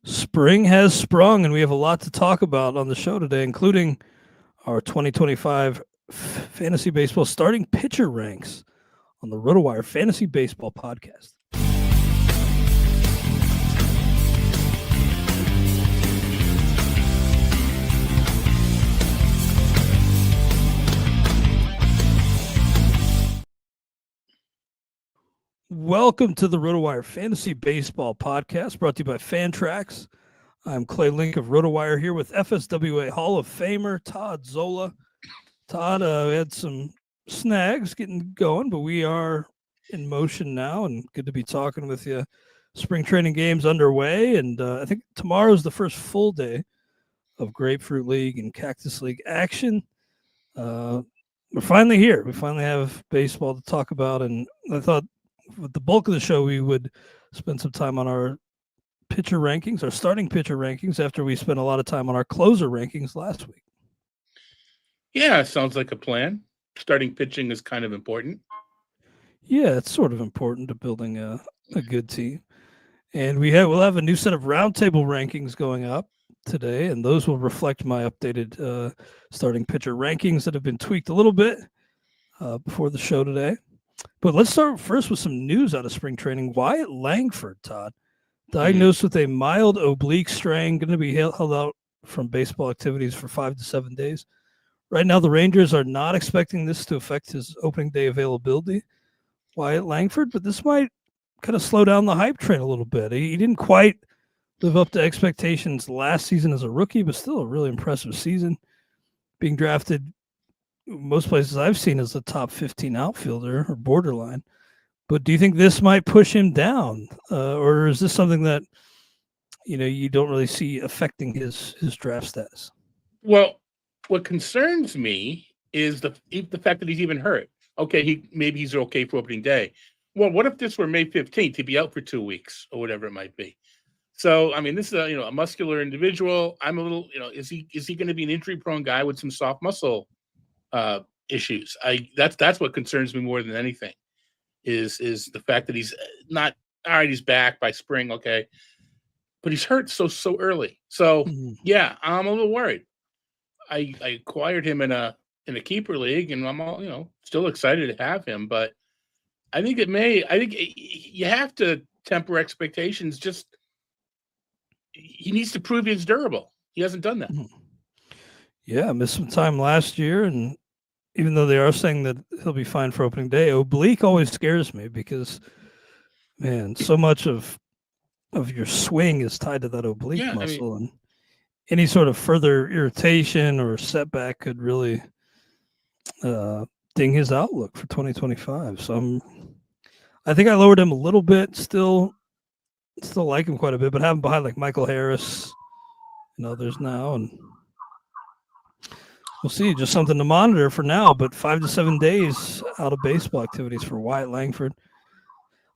Spring has sprung, and we have a lot to talk about on the show today, including our 2025 fantasy baseball starting pitcher ranks on the RotoWire Fantasy Baseball Podcast. Welcome to the RotoWire Fantasy Baseball Podcast, brought to you by Fantrax. I'm Clay Link of RotoWire here with FSWA Hall of Famer Todd Zola. Todd, we had some snags getting going, but we are in motion now, and good to be talking with you. Spring training games underway, and I think tomorrow is the first full day of Grapefruit League and Cactus League action. We're finally here. We finally have baseball to talk about, and I thought with the bulk of the show, we would spend some time on our pitcher rankings, our starting pitcher rankings, after we spent a lot of time on our closer rankings last week. Yeah, sounds like a plan. Starting pitching is kind of important. Yeah, it's sort of important to building a good team. And we'll have a new set of roundtable rankings going up today, and those will reflect my updated starting pitcher rankings that have been tweaked a little bit before the show today. But let's start first with some news out of spring training. Wyatt Langford, Todd, diagnosed with a mild oblique strain, going to be held out from baseball activities for 5 to 7 days. Right now, the Rangers are not expecting this to affect his opening day availability, Wyatt Langford, but this might kind of slow down the hype train a little bit. He didn't quite live up to expectations last season as a rookie, but still a really impressive season. Being drafted most places I've seen as a top 15 outfielder or borderline. But do you think this might push him down? Or is this something that, you don't really see affecting his draft status? Well, what concerns me is the fact that he's even hurt. Okay, maybe he's okay for opening day. Well, what if this were May 15th? He'd be out for 2 weeks or whatever it might be. So, I mean, this is a muscular individual. I'm a little, is he going to be an injury-prone guy with some soft muscle issues? That's what concerns me more than anything is the fact that he's not all right. He's back by spring, okay, but he's hurt so early. So yeah, I'm a little worried. I acquired him in a keeper league, and I'm all still excited to have him, but I think you have to temper expectations. Just he needs to prove he's durable. He hasn't done that. Yeah, missed some time last year, and even though they are saying that he'll be fine for opening day, oblique always scares me because, man, so much of your swing is tied to that oblique muscle, and any sort of further irritation or setback could really ding his outlook for 2025. So I think I lowered him a little bit. Still like him quite a bit, but have him behind like Michael Harris and others now, and we'll see. Just something to monitor for now, but 5 to 7 days out of baseball activities for Wyatt Langford.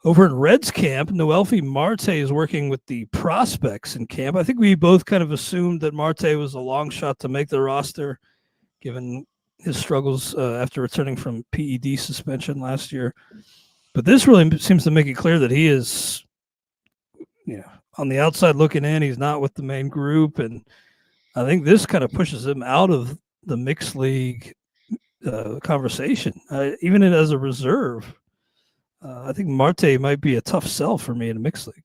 Over in Reds camp, Noelfi Marte is working with the prospects in camp. I think we both kind of assumed that Marte was a long shot to make the roster, given his struggles after returning from PED suspension last year. But this really seems to make it clear that he is, on the outside looking in. He's not with the main group, and I think this kind of pushes him out of the mixed league conversation, even as a reserve. I think Marte might be a tough sell for me in a mixed league.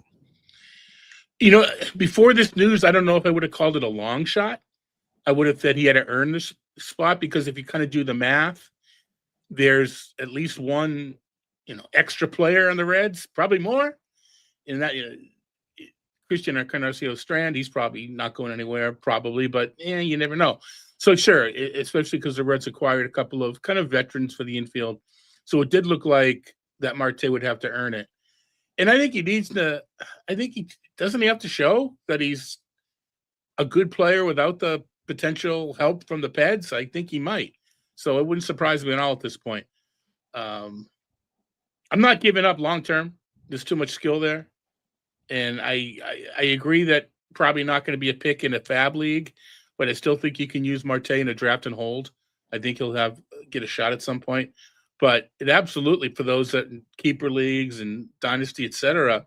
Before this news, I don't know if I would have called it a long shot. I would have said he had to earn this spot, because if you kind of do the math, there's at least one, extra player on the Reds, probably more. And that, Christian Encarnacion-Strand, he's probably not going anywhere, probably, but you never know. So sure, especially because the Reds acquired a couple of kind of veterans for the infield. So it did look like that Marte would have to earn it. And I think doesn't he have to show that he's a good player without the potential help from the Peds? I think he might. So it wouldn't surprise me at all at this point. I'm not giving up long-term. There's too much skill there. And I agree that probably not going to be a pick in a fab league, but I still think you can use Marte in a draft and hold. I think he'll get a shot at some point. But it absolutely, for those that in keeper leagues and dynasty, et cetera,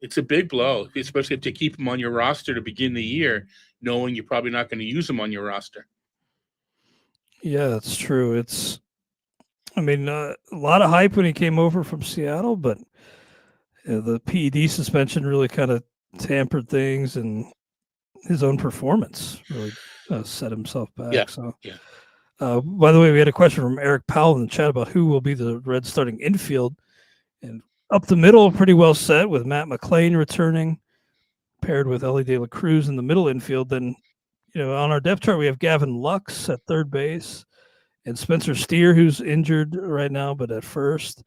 It's a big blow, especially if you keep him on your roster to begin the year, knowing you're probably not going to use him on your roster. Yeah, that's true. I mean, a lot of hype when he came over from Seattle, but the PED suspension really kind of tampered things, and his own performance really set himself Yeah, back. So, yeah. by the way, we had a question from Eric Powell in the chat about who will be the Reds starting infield, and up the middle, pretty well set with Matt McLean returning, paired with Ellie De La Cruz in the middle infield. Then, on our depth chart, we have Gavin Lux at third base and Spencer Steer, who's injured right now, but at first.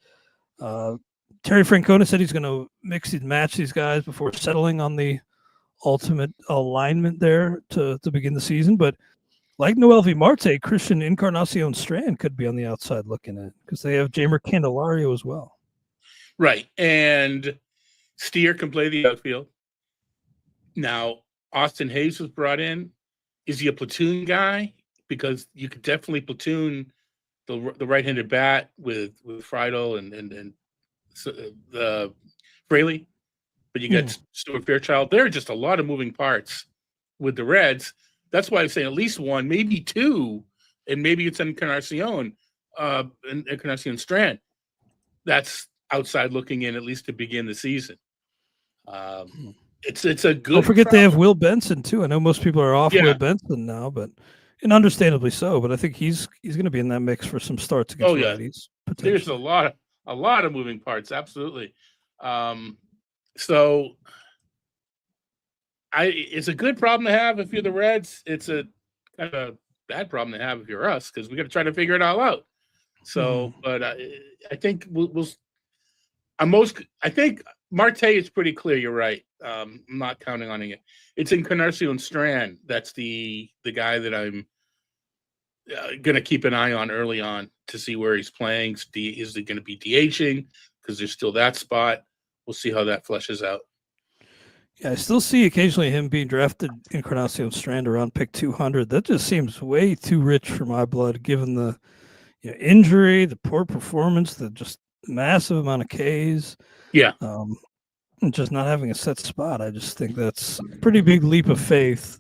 Terry Francona said he's going to mix and match these guys before settling on the ultimate alignment there to begin the season. But like Noel V. Marte, Christian Encarnacion Strand could be on the outside looking at, because they have Jamer Candelario as well. Right. And Steer can play the outfield. Now, Austin Hayes was brought in. Is he a platoon guy? Because you could definitely platoon the right-handed bat with Friedel and the Fraley, but you got Stuart Fairchild. There are just a lot of moving parts with the Reds. That's why I'm saying at least one, maybe two, and maybe it's Encarnacion Strand. That's outside looking in, at least to begin the season. It's a good. Don't forget they have Will Benson too. I know most people are off Will Benson now, and understandably so. But I think he's going to be in that mix for some starts against righties. There's a lot of moving parts. Absolutely. So it's a good problem to have if you're the Reds. It's a kind of bad problem to have if you're us, because we got to try to figure it all out. So, but I think I think Marte is pretty clear. You're right. I'm not counting on it. It's Encarnacion Strand. That's the guy that I'm going to keep an eye on early on to see where he's playing. Is he going to be DHing? Because there's still that spot. We'll see how that fleshes out. Yeah, I still see occasionally him being drafted, Encarnacion Strand, around pick 200. That just seems way too rich for my blood, given the injury, the poor performance, the just massive amount of Ks. Yeah. And just not having a set spot. I just think that's a pretty big leap of faith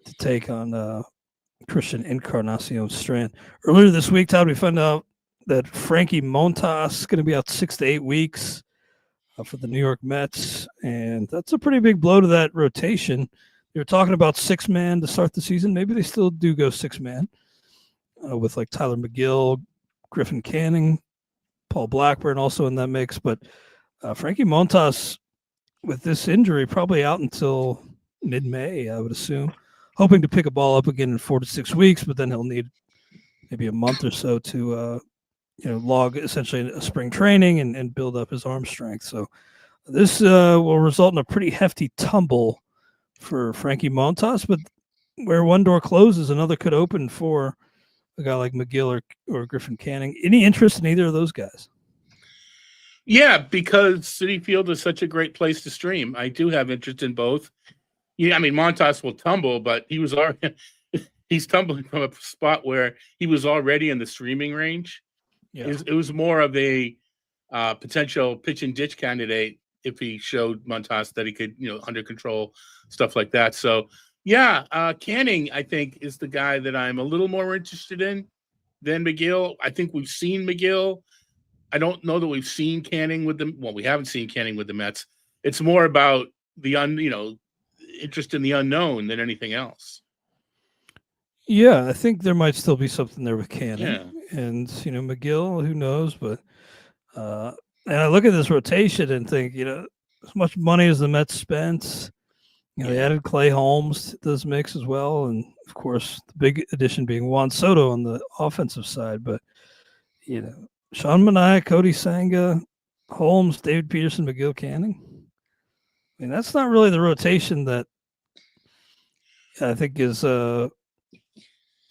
to take on Christian Encarnacion Strand. Earlier this week, Todd, we found out that Frankie Montas is going to be out 6 to 8 weeks for the New York Mets, and that's a pretty big blow to that rotation. They were talking about 6-man to start the season. Maybe they still do go 6-man with like Tyler McGill, Griffin Canning, Paul Blackburn also in that mix. But Frankie Montas, with this injury, probably out until mid-May, I would assume, hoping to pick a ball up again in 4 to 6 weeks, but then he'll need maybe a month or so to log essentially a spring training and build up his arm strength. So this will result in a pretty hefty tumble for Frankie Montas, but where one door closes, another could open for a guy like McGill or Griffin Canning. Any interest in either of those guys? Yeah, because Citi Field is such a great place to stream. I do have interest in both. Yeah, I mean, Montas will tumble, but he's tumbling from a spot where he was already in the streaming range. Yeah. It was more of a potential pitch and ditch candidate if he showed Montas that he could, under control, stuff like that. So, yeah, Canning, I think, is the guy that I'm a little more interested in than McGill. I think we've seen McGill. I don't know that we've seen Canning with them. Well, we haven't seen Canning with the Mets. It's more about the interest in the unknown than anything else. Yeah, I think there might still be something there with Canning. Yeah. And, McGill, who knows? But and I look at this rotation and think, as much money as the Mets spent, they added Clay Holmes to this mix as well. And, of course, the big addition being Juan Soto on the offensive side. But, Sean Manaea, Cody Senga, Holmes, David Peterson, McGill, Canning. I mean, that's not really the rotation that I think is going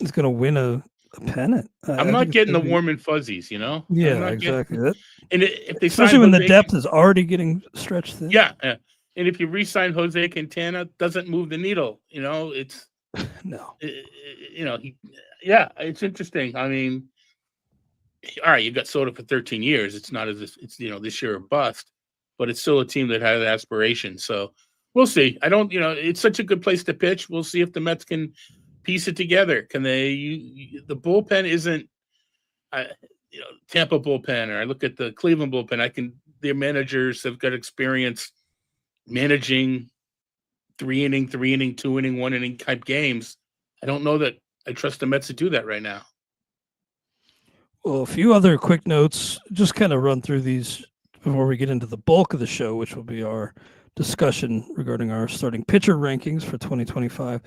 to win a pennant. I'm not getting the warm and fuzzies, Yeah, exactly. And if they especially when the depth is already getting stretched thin. Yeah, and if you re-sign Jose Quintana, doesn't move the needle. It's no. It's interesting. I mean, all right, you've got Soto for 13 years. It's not as if it's this year or bust. but it's still a team that has aspirations. So we'll see. I don't, it's such a good place to pitch. We'll see if the Mets can piece it together. Can they? The bullpen isn't, Tampa bullpen, or I look at the Cleveland bullpen. Their managers have got experience managing 3-inning, 2-inning, 1-inning type games. I don't know that I trust the Mets to do that right now. Well, a few other quick notes, just kind of run through these before we get into the bulk of the show, which will be our discussion regarding our starting pitcher rankings for 2025.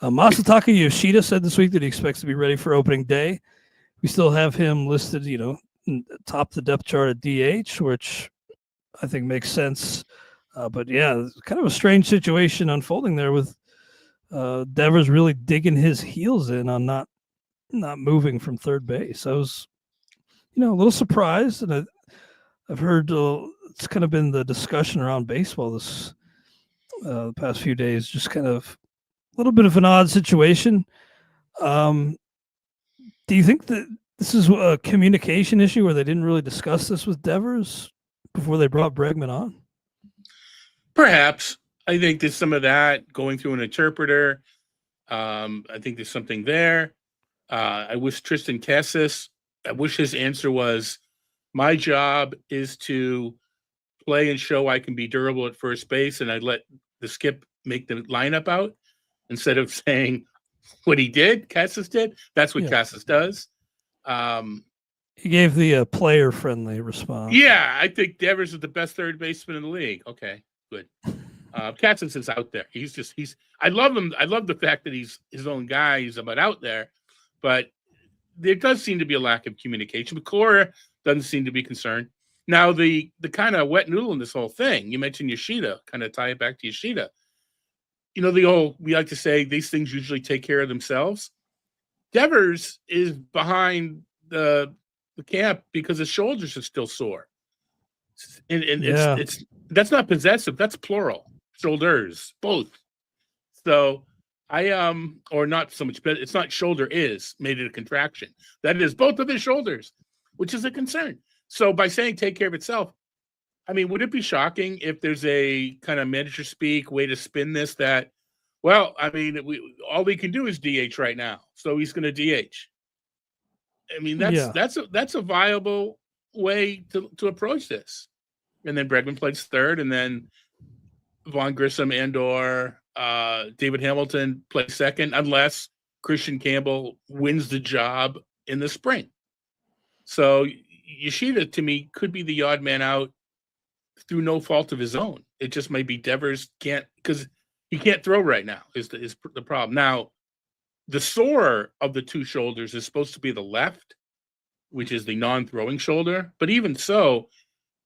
Masataka Yoshida said this week that he expects to be ready for opening day. We still have him listed, top the depth chart at DH, which I think makes sense. But yeah, kind of a strange situation unfolding there with Devers really digging his heels in on not moving from third base. I was, a little surprised, and I've heard it's kind of been the discussion around baseball this the past few days, just kind of a little bit of an odd situation. Do you think that this is a communication issue where they didn't really discuss this with Devers before they brought Bregman on? Perhaps. I think there's some of that going through an interpreter. I think there's something there. I wish Tristan Cassis, I wish his answer was, my job is to play and show I can be durable at first base, and I'd let the skip make the lineup out instead of saying what he did, Cassis did. That's what Cassis does. He gave the player-friendly response. Yeah, I think Devers is the best third baseman in the league. Okay, good. Cassis is out there. I love him. I love the fact that he's his own guy. He's about out there, but there does seem to be a lack of communication. McClure doesn't seem to be concerned. Now, the kind of wet noodle in this whole thing, you mentioned Yoshida, kind of tie it back to Yoshida. We like to say these things usually take care of themselves. Devers is behind the camp because his shoulders are still sore. And it's that's not possessive, that's plural. Shoulders, both. So or not so much, but it's not shoulder is, made it a contraction. That is both of his shoulders, which is a concern. So by saying take care of itself, I mean, would it be shocking if there's a kind of manager speak way to spin this that, well, I mean, all we can do is DH right now, so he's going to DH. I mean, that's a viable way to approach this. And then Bregman plays third, and then Vaughn Grissom and/or David Hamilton play second, unless Christian Campbell wins the job in the spring. So Yoshida, to me, could be the odd man out through no fault of his own. It just might be Devers because he can't throw right now is the problem. Now, the sore of the two shoulders is supposed to be the left, which is the non-throwing shoulder. But even so,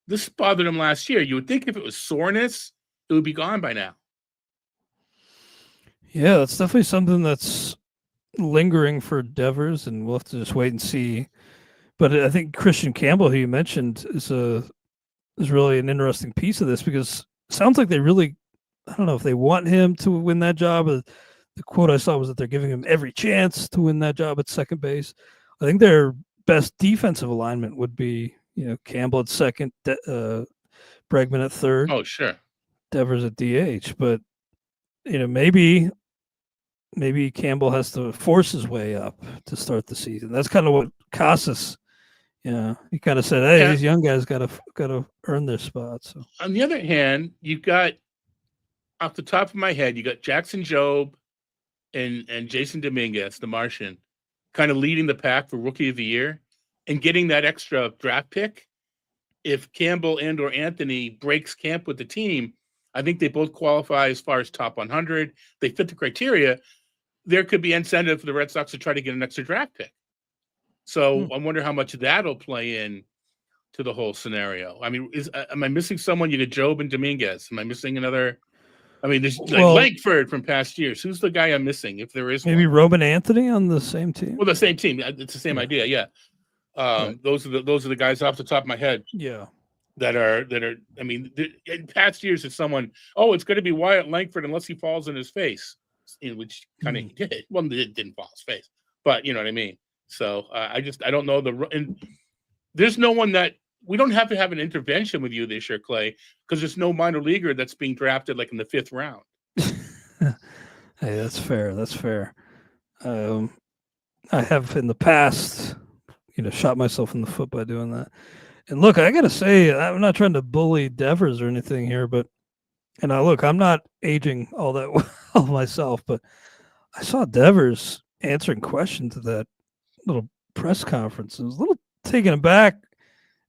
this bothered him last year. You would think if it was soreness, it would be gone by now. Yeah, that's definitely something that's lingering for Devers, and we'll have to just wait and see. But I think Christian Campbell, who you mentioned, is really an interesting piece of this, because it sounds like they really, I don't know if they want him to win that job. The quote I saw was that they're giving him every chance to win that job at second base. I think their best defensive alignment would be, Campbell at second, Bregman at third. Oh, sure. Devers at DH. But, maybe Campbell has to force his way up to start the season. That's kind of what Casas, he kind of said, hey, these young guys got to earn their spots. So. On the other hand, you've got, off the top of my head, you got Jackson Jobe and Jason Dominguez, the Martian, kind of leading the pack for Rookie of the Year and getting that extra draft pick. If Campbell and/or Anthony breaks camp with the team, I think they both qualify as far as top 100. They fit the criteria. There could be incentive for the Red Sox to try to get an extra draft pick. So I wonder how much that'll play in to the whole scenario. I mean, am I missing someone? You got Jobe and Dominguez. Am I missing another? I mean, there's Langford from past years. Who's the guy I'm missing? If there is maybe one? Robin Anthony on the same team. Well, the same team. It's the same idea. Yeah. Right. Those are the guys off the top of my head. Yeah. That are. I mean, in past years, it's someone. Oh, it's going to be Wyatt Langford unless he falls in his face, which kind of he did. Well, it didn't fall in his face, but you know what I mean. So I don't know and there's no one that we don't have to have an intervention with you this year, Clay, because there's no minor leaguer that's being drafted like in the 5th round. Hey, that's fair. That's fair. I have in the past, shot myself in the foot by doing that. And look, I got to say, I'm not trying to bully Devers or anything here, but, I'm not aging all that well myself, but I saw Devers answering questions at that little press conference. I was a little taken aback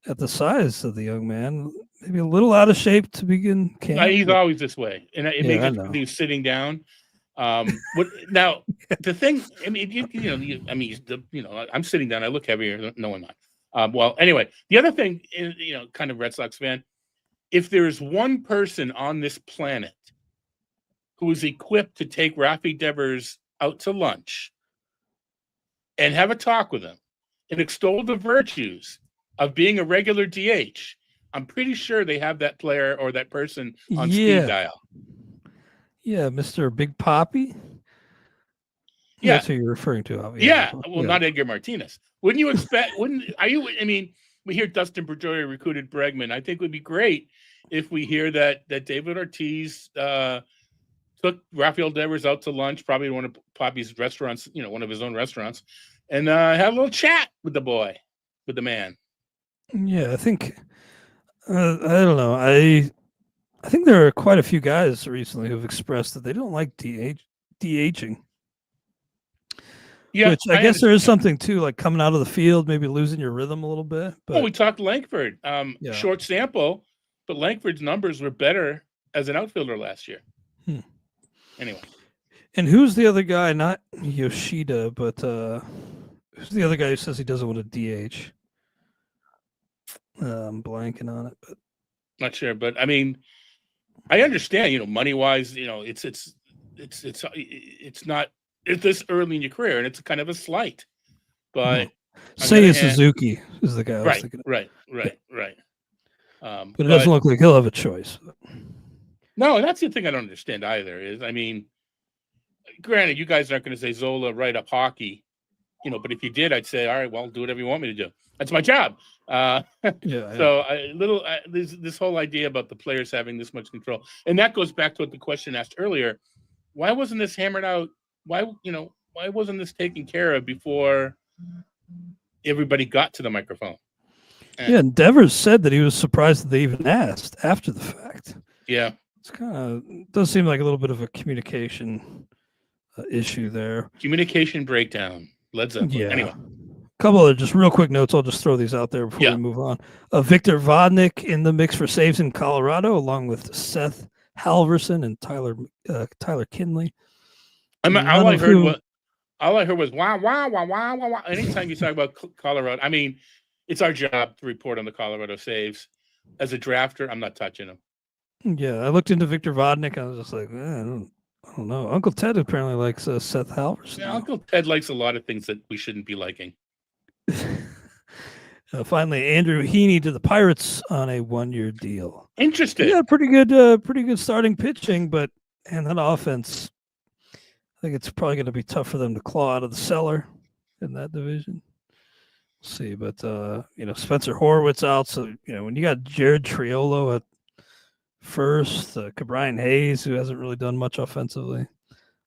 at the size of the young man. Maybe a little out of shape to begin camp. He's always this way, and it makes it because he's sitting down. Now the thing, I mean, I'm sitting down. I look heavier. No, I'm not. Well, anyway, the other thing is, kind of Red Sox fan. If there's one person on this planet who is equipped to take Rafi Devers out to lunch and have a talk with him and extol the virtues of being a regular DH, I'm pretty sure they have that player or that person on speed dial. Yeah, Mr. Big Poppy. Yeah, that's who you're referring to. Obviously. Yeah, well, not Edgar Martinez. Wouldn't you expect? I mean, we hear Dustin Pedroia recruited Bregman. I think it would be great if we hear that David Ortiz took Rafael Devers out to lunch, probably one of Poppy's restaurants, one of his own restaurants, and had a little chat with the man. Yeah, I think. I don't know. I think there are quite a few guys recently who've expressed that they don't like DHing. Yeah, which I guess there is something too, like coming out of the field, maybe losing your rhythm a little bit. But we talked Langford. Short sample, but Langford's numbers were better as an outfielder last year. Anyway. And who's the other guy? Not Yoshida, but who's the other guy who says he doesn't want to DH? I'm blanking on it, but not sure. But I mean, I understand. Money wise, it's not. It's this early in your career, and it's kind of a slight. But Seiya Suzuki is the guy I was thinking of. Right. But it doesn't look like he'll have a choice. No, and that's the thing I don't understand either. Is granted, you guys aren't going to say Zola write up hockey, but if you did, I'd say, all right, well, do whatever you want me to do. That's my job. So this whole idea about the players having this much control, and that goes back to what the question asked earlier. Why wasn't this hammered out? Why wasn't this taken care of before everybody got to the microphone? And Devers said that he was surprised that they even asked after the fact. Yeah. It's does seem like a little bit of a communication issue there. Communication breakdown. Led Zeppelin. Yeah. Anyway. A couple of just real quick notes. I'll just throw these out there before we move on. Victor Vodnik in the mix for saves in Colorado, along with Seth Halverson and Tyler Kinley. All I heard was wah, wah, wah, wah, wah, wah. Anytime you talk about Colorado, I mean, it's our job to report on the Colorado saves. As a drafter, I'm not touching them. Yeah, I looked into Victor Vodnik. I was just like, I don't know. Uncle Ted apparently likes Seth Halverson. Yeah, Uncle Ted likes a lot of things that we shouldn't be liking. Finally, Andrew Heaney to the Pirates on a 1-year deal. Interesting. Yeah, pretty good starting pitching, but that offense, I think it's probably going to be tough for them to claw out of the cellar in that division. We'll see, but Spencer Horwitz out, so when you got Jared Triolo at first, Cabrian Hayes, who hasn't really done much offensively,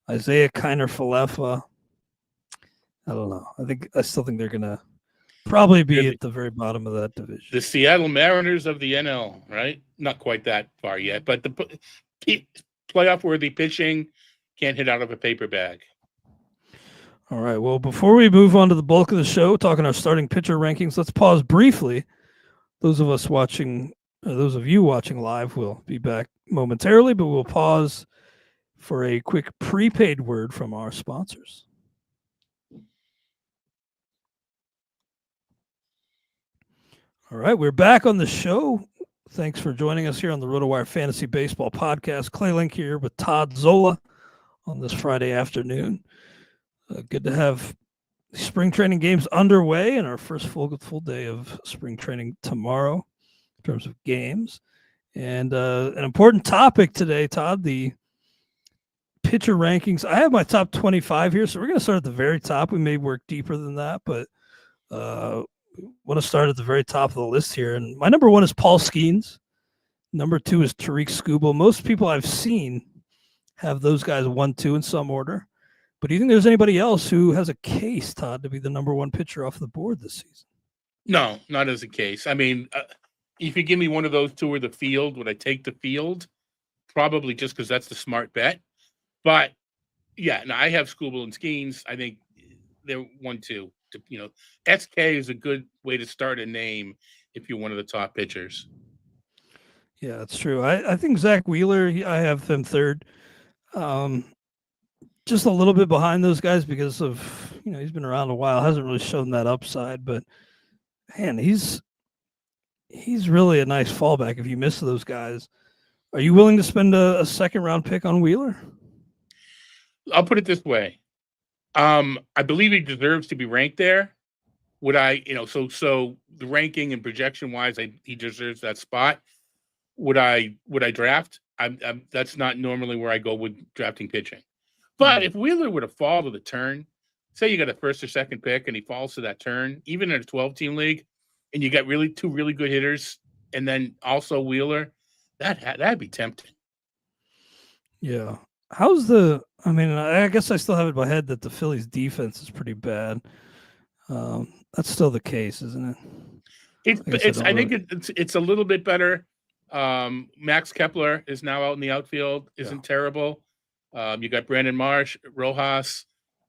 Isaiah Kiner-Falefa. I don't know. I still think they're going to probably be at the very bottom of that division. The Seattle Mariners of the NL, right? Not quite that far yet, but the playoff-worthy pitching can't hit out of a paper bag. All right. Well, before we move on to the bulk of the show, talking our starting pitcher rankings, let's pause briefly. Those of you watching live will be back momentarily, but we'll pause for a quick prepaid word from our sponsors. All right, we're back on the show. Thanks for joining us here on the RotoWire Fantasy Baseball Podcast. Clay Link here with Todd Zola on this Friday afternoon. Good to have spring training games underway and our first full day of spring training tomorrow in terms of games. And an important topic today, Todd, the pitcher rankings. I have my top 25 here, so we're going to start at the very top. We may work deeper than that, but want to start at the very top of the list here. And my number 1 is Paul Skeens. Number 2 is Tariq Skubal. Most people I've seen have those guys 1, 2 in some order. But do you think there's anybody else who has a case, Todd, to be the number 1 pitcher off the board this season? No, not as a case. I mean, if you give me one of those two or the field, would I take the field? Probably, just because that's the smart bet. But yeah, no, I have Skubal and Skeens. I think they're 1, 2. SK is a good way to start a name if you're one of the top pitchers. Yeah, that's true. I think Zach Wheeler, I have him third. Just a little bit behind those guys because of, he's been around a while, hasn't really shown that upside, but man, he's really a nice fallback if you miss those guys. Are you willing to spend a second round pick on Wheeler? I'll put it this way. I believe he deserves to be ranked there. Would I, so the ranking and projection wise, he deserves that spot. Would I draft? That's not normally where I go with drafting pitching. But if Wheeler were to fall to the turn, say you got a first or second pick and he falls to that turn, even in a 12-team league, and you got two really good hitters, and then also Wheeler, that'd be tempting. Yeah. I guess I still have it in my head that the Phillies defense is pretty bad. That's still the case, isn't it? I think it's a little bit better. Max Kepler is now out in the outfield, isn't terrible. You got Brandon Marsh, Rojas,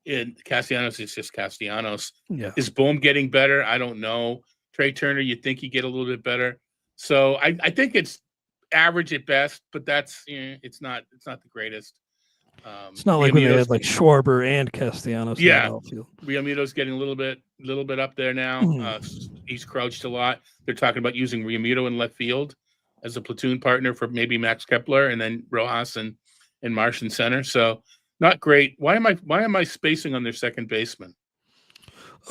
and Castellanos is just Castellanos. Yeah. Is Bohm getting better? I don't know. Trey Turner, you'd think he'd get a little bit better. So I think it's average at best, but it's not the greatest. It's not like when they had like Schwarber and Castellanos. Yeah, Realmuto's getting a little bit up there now. He's crouched a lot. They're talking about using Realmuto in left field as a platoon partner for maybe Max Kepler, and then Rojas and Marsh in center. So not great. Why am I spacing on their second baseman?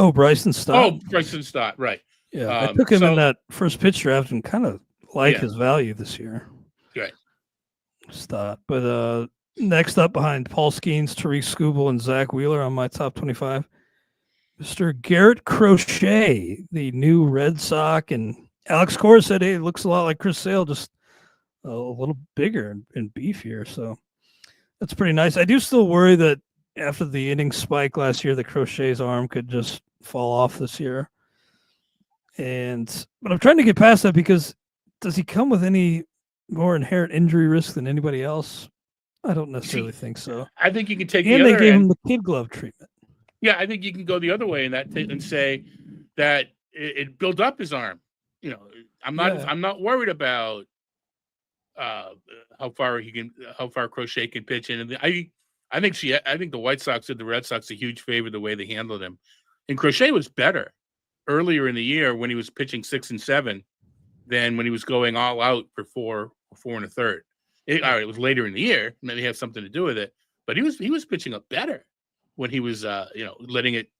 Oh, Bryson Stott. Oh, Bryson Stott, right. Yeah, I took him in that first pitch draft and kind of like his value this year. Right. Stott. But next up behind Paul Skeens, Tariq Skubal, and Zach Wheeler on my top 25, Mr. Garrett Crochet, the new Red Sox. And Alex Coors said, hey, it looks a lot like Chris Sale, just a little bigger and beefier. So that's pretty nice. I do still worry that after the inning spike last year, the Crochet's arm could just fall off this year. But I'm trying to get past that because does he come with any more inherent injury risk than anybody else? I don't necessarily think so. I think you can take and they gave him the kid glove treatment. Yeah, I think you can go the other way and say that it built up his arm. I'm not worried about how far Crochet can pitch in. And I think the White Sox did the Red Sox a huge favor the way they handled him. And Crochet was better earlier in the year when he was pitching 6 and 7 than when he was going all out for 4 1/3. It was later in the year, maybe have something to do with it, but he was pitching up better when he was letting it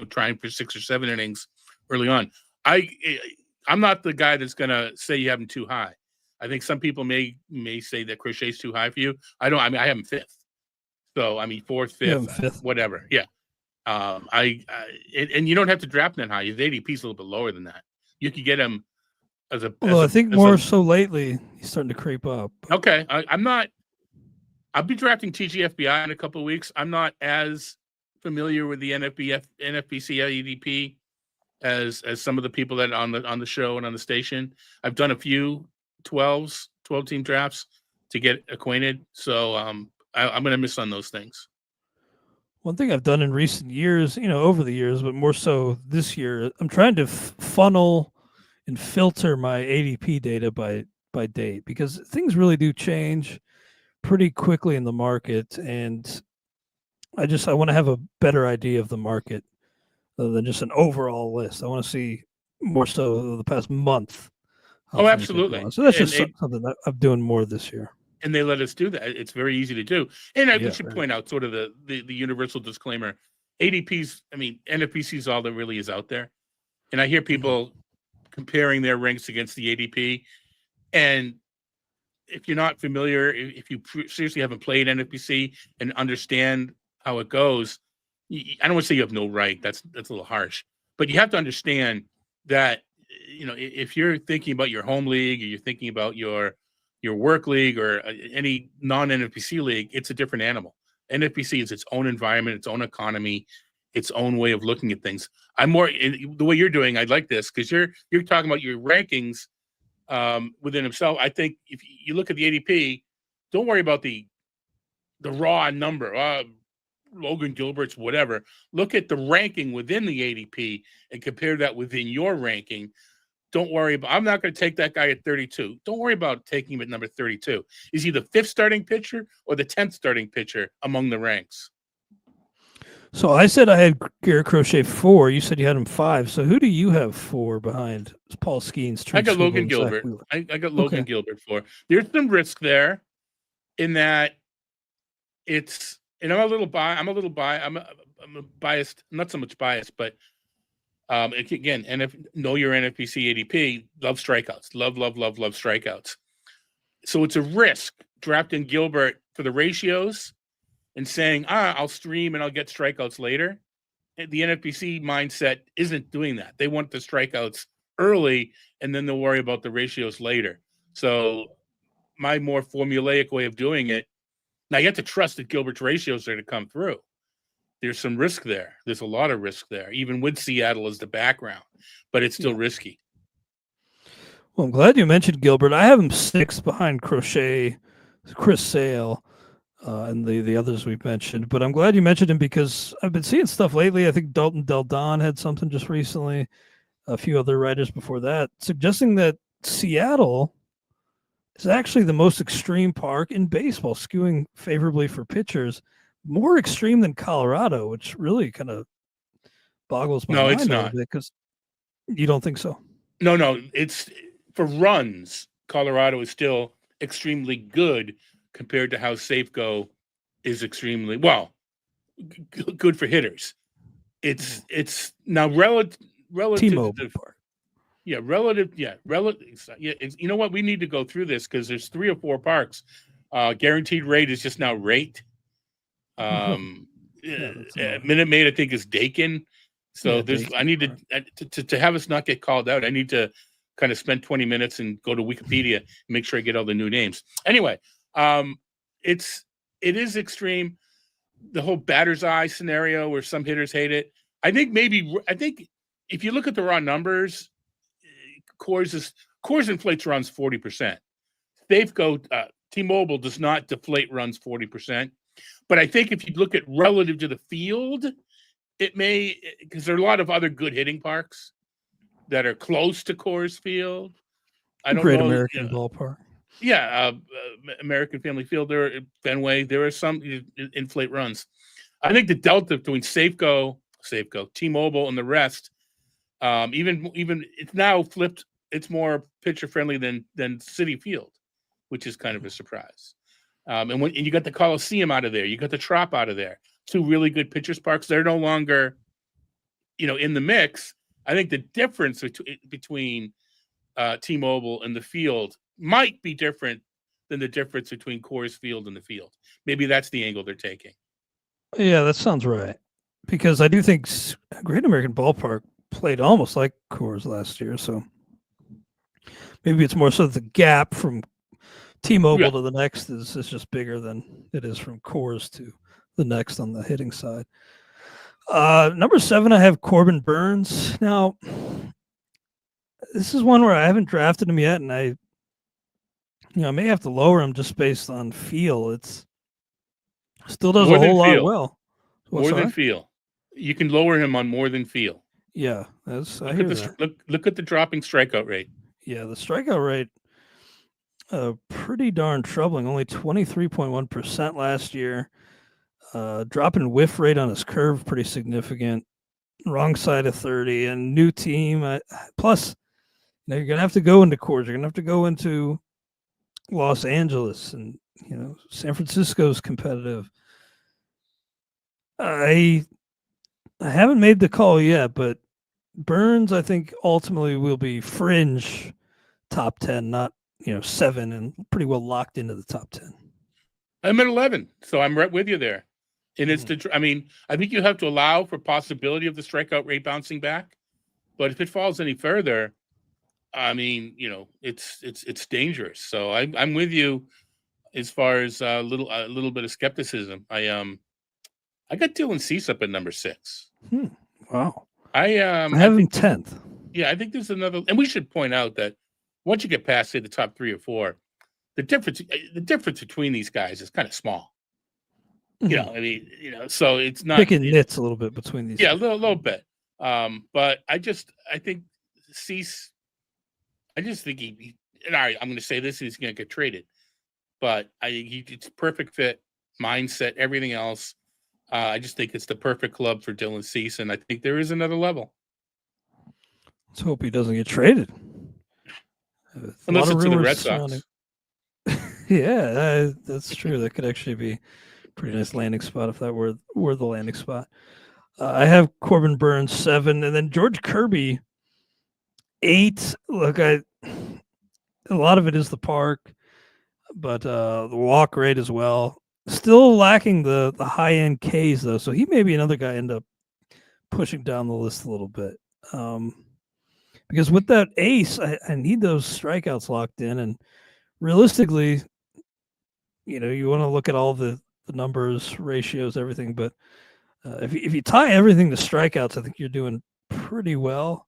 trying for 6 or 7 innings early on. I'm not the guy that's gonna say you have him too high. I think some people may say that Crochet's too high for you. I don't. I mean, I have him 5th. So I mean, 4th, 5th, whatever. Yeah. And you don't have to draft him that high. His ADP is a little bit lower than that. You could get him as a. Well, I think more so lately he's starting to creep up. Okay, I'm not. I'll be drafting TGFBI in a couple of weeks. I'm not as familiar with the NFBC ADP as some of the people that on the show and on the station. I've done a few 12-team drafts to get acquainted. So I'm going to miss on those things. One thing I've done in recent years, over the years, but more so this year, I'm trying to funnel and filter my ADP data by date because things really do change pretty quickly in the market. And I want to have a better idea of the market than just an overall list. I want to see more so the past month. Oh, absolutely. So that's just something that I'm doing more this year. And they let us do that. It's very easy to do. And I should point out sort of the universal disclaimer. ADPs, I mean, NFBC is all that really is out there. And I hear people comparing their ranks against the ADP. And if you're not familiar, if you seriously haven't played NFBC and understand how it goes, I don't want to say you have no right. That's a little harsh. But you have to understand that, if you're thinking about your home league or you're thinking about your work league or any non-NFBC league, it's a different animal. NFBC is its own environment, its own economy, its own way of looking at things. I'm more the way you're doing. I like this because you're talking about your rankings within himself. I think if you look at the ADP, don't worry about the raw number. Logan Gilbert's whatever. Look at the ranking within the ADP and compare that within your ranking. Don't worry about. I'm not going to take that guy at 32. Don't worry about taking him at number 32. Is he the 5th starting pitcher or the 10th starting pitcher among the ranks? So I said I had Garrett Crochet 4. You said you had him 5. So who do you have 4 behind Paul Skeens? I got Logan Gilbert. I got Logan Gilbert 4. There's some risk there, in that it's. And I'm a little biased. Not so much biased, but again, know your NFBC ADP. Love strikeouts. Love strikeouts. So it's a risk drafting Gilbert for the ratios and saying, I'll stream and I'll get strikeouts later. The NFBC mindset isn't doing that. They want the strikeouts early, and then they'll worry about the ratios later. So my more formulaic way of doing it, now you have to trust that Gilbert's ratios are to come through. There's some risk there. There's a lot of risk there, even with Seattle as the background, but it's still risky. Well, I'm glad you mentioned Gilbert. I have him 6 behind Crochet, Chris Sale, and the others we've mentioned. But I'm glad you mentioned him because I've been seeing stuff lately. I think Dalton Del Don had something just recently, a few other writers before that, suggesting that Seattle is actually the most extreme park in baseball, skewing favorably for pitchers. More extreme than Colorado, which really kind of boggles my mind a little bit, because you don't think so? No, it's for runs. Colorado is still extremely good compared to how Safeco is extremely good for hitters. It's now relative T-Mobile to park. Relative. You know what? We need to go through this because there's 3 or 4 parks. Guaranteed rate is just now rate. Minute Maid, I think, is Dakin. So I need to have us not get called out. I need to kind of spend 20 minutes and go to Wikipedia and make sure I get all the new names. Anyway, it is extreme. The whole batter's eye scenario where some hitters hate it. I think if you look at the raw numbers, Coors inflates runs 40%. Safeco, T-Mobile does not deflate runs 40%. But I think if you look at relative to the field, it may, because there are a lot of other good hitting parks that are close to Coors Field. I don't know. American Ballpark. Yeah, American Family Field, Fenway. There are some inflate runs. I think the delta between Safeco, T-Mobile, and the rest, even it's now flipped. It's more pitcher friendly than Citi Field, which is kind of a surprise. And you got the Coliseum out of there, you got the Trop out of there. 2 really good pitchers parks. They're no longer, in the mix. I think the difference between T-Mobile and the field might be different than the difference between Coors Field and the field. Maybe that's the angle they're taking. Yeah, that sounds right. Because I do think Great American Ballpark played almost like Coors last year. So maybe it's more so the gap from T-Mobile to the next is just bigger than it is from Coors to the next on the hitting side. Number 7, I have Corbin Burns. Now, this is one where I haven't drafted him yet, and I may have to lower him just based on feel. It's still does a whole lot well. More than feel. You can lower him on more than feel. Yeah, look at the dropping strikeout rate. Yeah, the strikeout rate, pretty darn troubling. Only 23.1% last year. Dropping whiff rate on his curve, pretty significant. Wrong side of 30, and new team. Plus, you're gonna have to go into Coors. You're gonna have to go into Los Angeles, and San Francisco's competitive. I haven't made the call yet, but Burns, I think, ultimately will be fringe top 10, not 7, and pretty well locked into the top 10. I'm at 11, so I'm right with you there. And I think you have to allow for possibility of the strikeout rate bouncing back. But if it falls any further, I mean, it's dangerous. So I'm with you as far as a little bit of skepticism. I got Dylan Cease up at number 6. Wow. I have him 10th. Yeah, I think there's another, and we should point out that once you get past, say, the top 3 or 4, the difference between these guys is kind of small. I mean, so it's not picking nits a little bit between these. Yeah, a little bit. But I think Cease, I just think he and all right, I'm going to say this, he's going to get traded, but it's perfect fit, mindset, everything else. I just think it's the perfect club for Dylan Cease, and I think there is another level. Let's hope he doesn't get traded. Unless it's to the Red Sox. Yeah, that's true. That could actually be a pretty nice landing spot if that were the landing spot. I have Corbin Burns 7, and then George Kirby 8. Look, a lot of it is the park, but the walk rate as well. Still lacking the high end Ks though, so he may be another guy end up pushing down the list a little bit. Because with that ace, I need those strikeouts locked in, and realistically, you want to look at all the numbers, ratios, everything. But if you tie everything to strikeouts, I think you're doing pretty well.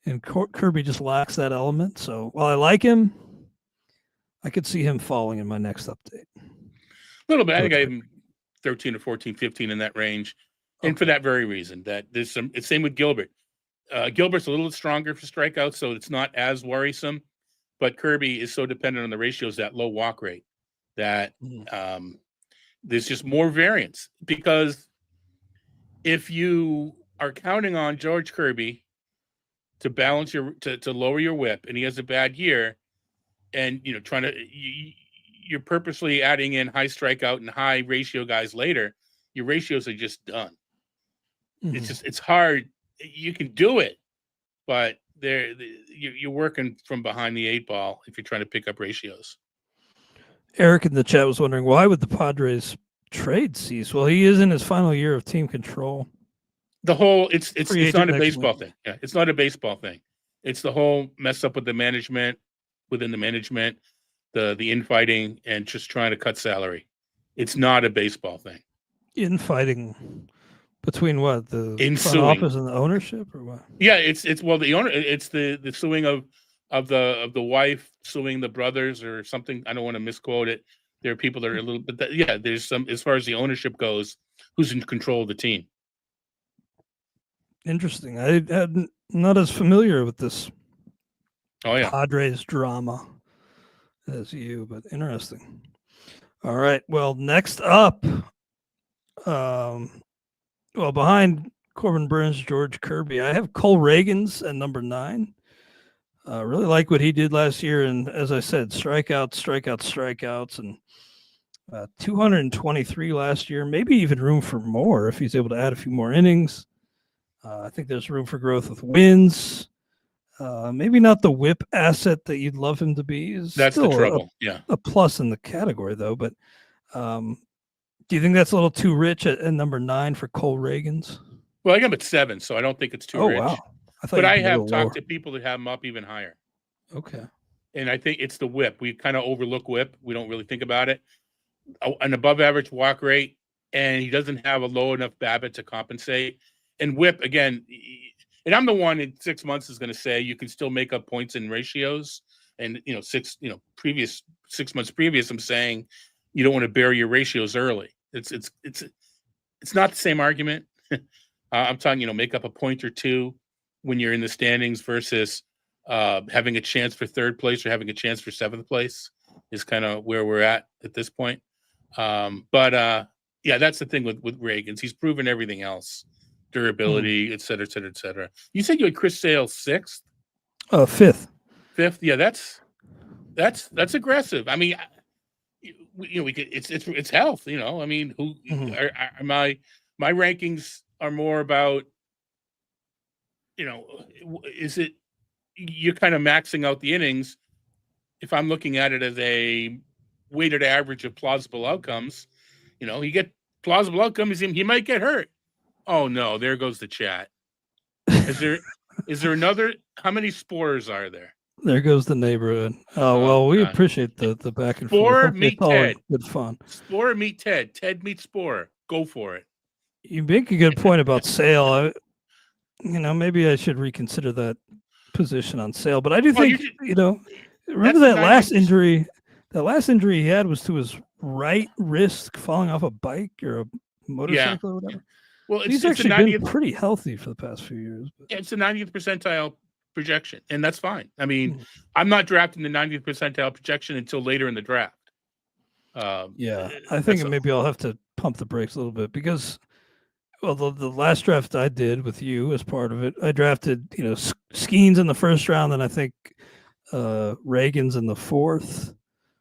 And Kirby just lacks that element. So while I like him, I could see him falling in my next update. A little bit. I think I have him 13 or 14, 15 in that range. And for that very reason, that there's it's same with Gilbert. Gilbert's a little stronger for strikeouts, so it's not as worrisome. But Kirby is so dependent on the ratios, that low walk rate, that there's just more variance. Because if you are counting on George Kirby to balance to lower your whip, and he has a bad year, and you're purposely adding in high strikeout and high ratio guys later, your ratios are just done. It's hard. You can do it, but you're working from behind the 8 ball if you're trying to pick up ratios. Eric in the chat was wondering, why would the Padres trade Cease? Well, he is in his final year of team control. The whole it's not a baseball thing. Yeah, it's not a baseball thing. It's the whole mess up with the management, within the management, the infighting, and just trying to cut salary. It's not a baseball thing. Infighting between what, the front office and the ownership, or what? Yeah, it's the owner. It's the suing of the wife suing the brothers or something. I don't want to misquote it. There are people that are a little bit. There's some, as far as the ownership goes, who's in control of the team. Interesting. I'm not as familiar with this Padres drama as you, but interesting. All right. Well, next up, behind Corbin Burns, George Kirby, I have Cole Reagans at number 9. Really like what he did last year, and as I said, strikeouts, and 223 last year. Maybe even room for more if he's able to add a few more innings. I think there's room for growth with wins. Maybe not the whip asset that you'd love him to be. That's the trouble. A plus in the category, though. But do you think that's a little too rich at number 9 for Cole Reagans? Well, I got him at 7, so I don't think it's too rich. Wow. I have talked to people that have him up even higher. Okay. And I think it's the whip. We kind of overlook whip. We don't really think about it. An above average walk rate, and he doesn't have a low enough BABIP to compensate. And whip, again, and I'm the one in 6 months is going to say you can still make up points in ratios. And 6 months previous, I'm saying you don't want to bury your ratios early. It's not the same argument. I'm talking, make up a point or two when you're in the standings versus having a chance for 3rd place or having a chance for 7th place is kind of where we're at this point. But that's the thing with Reagans. He's proven everything else. Durability, et cetera, et cetera, et cetera. You said you had Chris Sale 6th? 5th. 5th, yeah, that's aggressive. I mean, we could. It's health. I mean, who are my rankings are more about. Is it you're kind of maxing out the innings? If I'm looking at it as a weighted average of plausible outcomes, you get plausible outcomes, he might get hurt. Oh no, there goes the chat. Is there Is there another? How many spores are there? There goes the neighborhood. Oh Oh well, we God. appreciate the back and forth. Spore Hopefully, meet it's all in Ted. good fun. Spore meet Ted. Ted meet Spore. Go for it. You make a good point about Sale. Maybe I should reconsider that position on Sale. But I do Well, think, remember that's the that last 90%. injury? That last injury he had was to his right wrist falling off a bike or a motorcycle or whatever. Well, He's it's a actually been 90th. pretty healthy for the past few years. But. Yeah, it's a 90th percentile projection, and that's fine. I mean, Mm. I'm not drafting the 90th percentile projection until later in the draft. Yeah, I think maybe I'll have to pump the brakes a little bit because, well, the last draft I did with you as part of it, I drafted Skeens in the first round, and I think Reagan's in the fourth.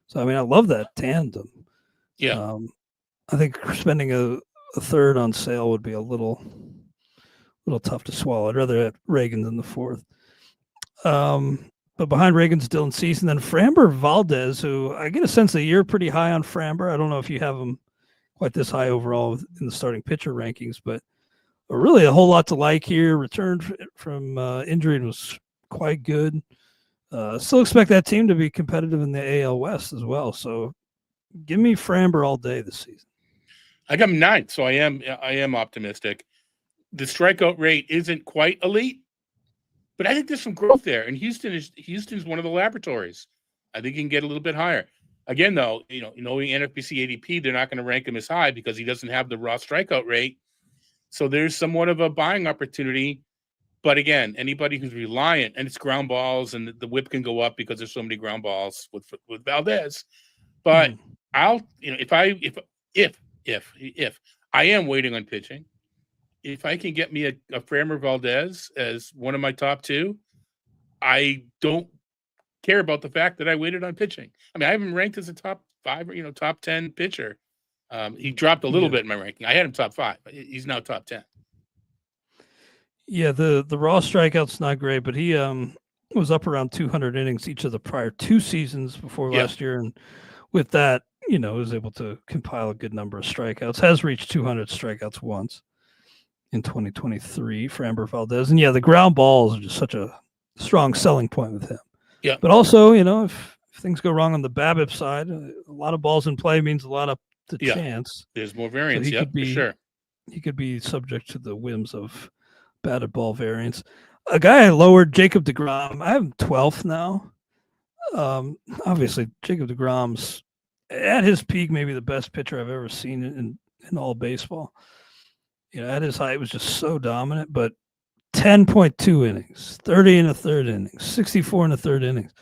So I mean, I love that tandem. Yeah. I think spending a third on Sale would be a little tough to swallow. I'd rather have Reagan's in the fourth. But behind Reagan's Dylan Cease, and then Framber Valdez, who I get a sense that you're pretty high on Framber. I don't know if you have him quite this high overall in the starting pitcher rankings, but really a whole lot to like here. Returned from injury and was quite good. Still expect that team to be competitive in the AL West as well. So give me Framber all day this season. I got him ninth, so I am optimistic. The strikeout rate isn't quite elite, but I think there's some growth there. And Houston's one of the laboratories. I think he can get a little bit higher. Again, though, knowing NFBC ADP, they're not going to rank him as high because he doesn't have the raw strikeout rate. So there's somewhat of a buying opportunity. But again, anybody who's reliant, and it's ground balls, and the whip can go up because there's so many ground balls with Valdez. But I'll, if I am waiting on pitching, if I can get me a Framber Valdez as one of my top two, I don't care about the fact that I waited on pitching. I mean, I have him ranked as a top 5 or top 10 pitcher. He dropped a little bit in my ranking. I had him top 5. But he's now top 10. Yeah, the raw strikeout's not great, but he was up around 200 innings each of the prior 2 seasons before last year, and with that, was able to compile a good number of strikeouts. Has reached 200 strikeouts once in 2023 for Framber Valdez, and the ground balls are just such a strong selling point with him. Yeah, but also, if things go wrong on the BABIP side, a lot of balls in play means a lot of the chance. There's more variance. So for sure. He could be subject to the whims of batted ball variance. A guy I lowered, Jacob deGrom. I have him 12th now. Obviously, Jacob deGrom's at his peak, maybe the best pitcher I've ever seen in all baseball. At his height, was just so dominant. But 10.2 innings, 30 in the third inning, 64 in the third innings.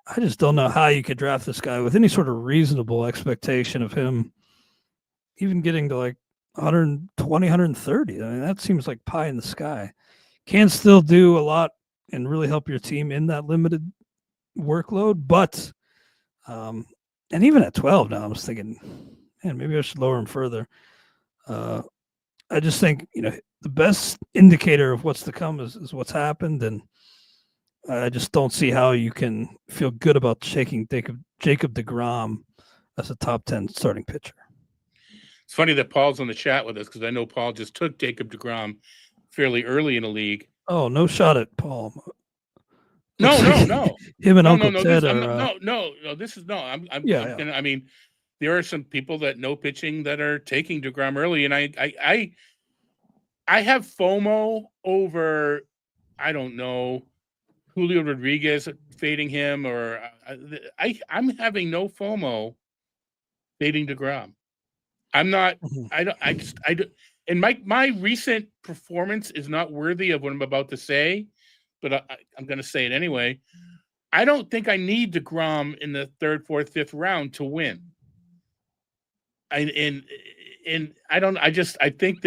I just don't know how you could draft this guy with any sort of reasonable expectation of him even getting to like 120, 130. I mean, that seems like pie in the sky. Can still do a lot and really help your team in that limited workload. But, and even at 12 now, I was thinking, man, maybe I should lower him further. I just think, the best indicator of what's to come is what's happened. And I just don't see how you can feel good about taking Jacob deGrom as a top 10 starting pitcher. It's funny that Paul's on the chat with us because I know Paul just took Jacob deGrom fairly early in the league. Oh, no shot at Paul. No. Him and Uncle Ted This is I mean, there are some people that know pitching that are taking deGrom early, and I have FOMO over, I don't know, Julio Rodriguez fading him, or I'm having no FOMO fading deGrom. I'm not. And my recent performance is not worthy of what I'm about to say, but I'm going to say it anyway. I don't think I need deGrom in the 3rd, 4th, 5th round to win. And I don't. I think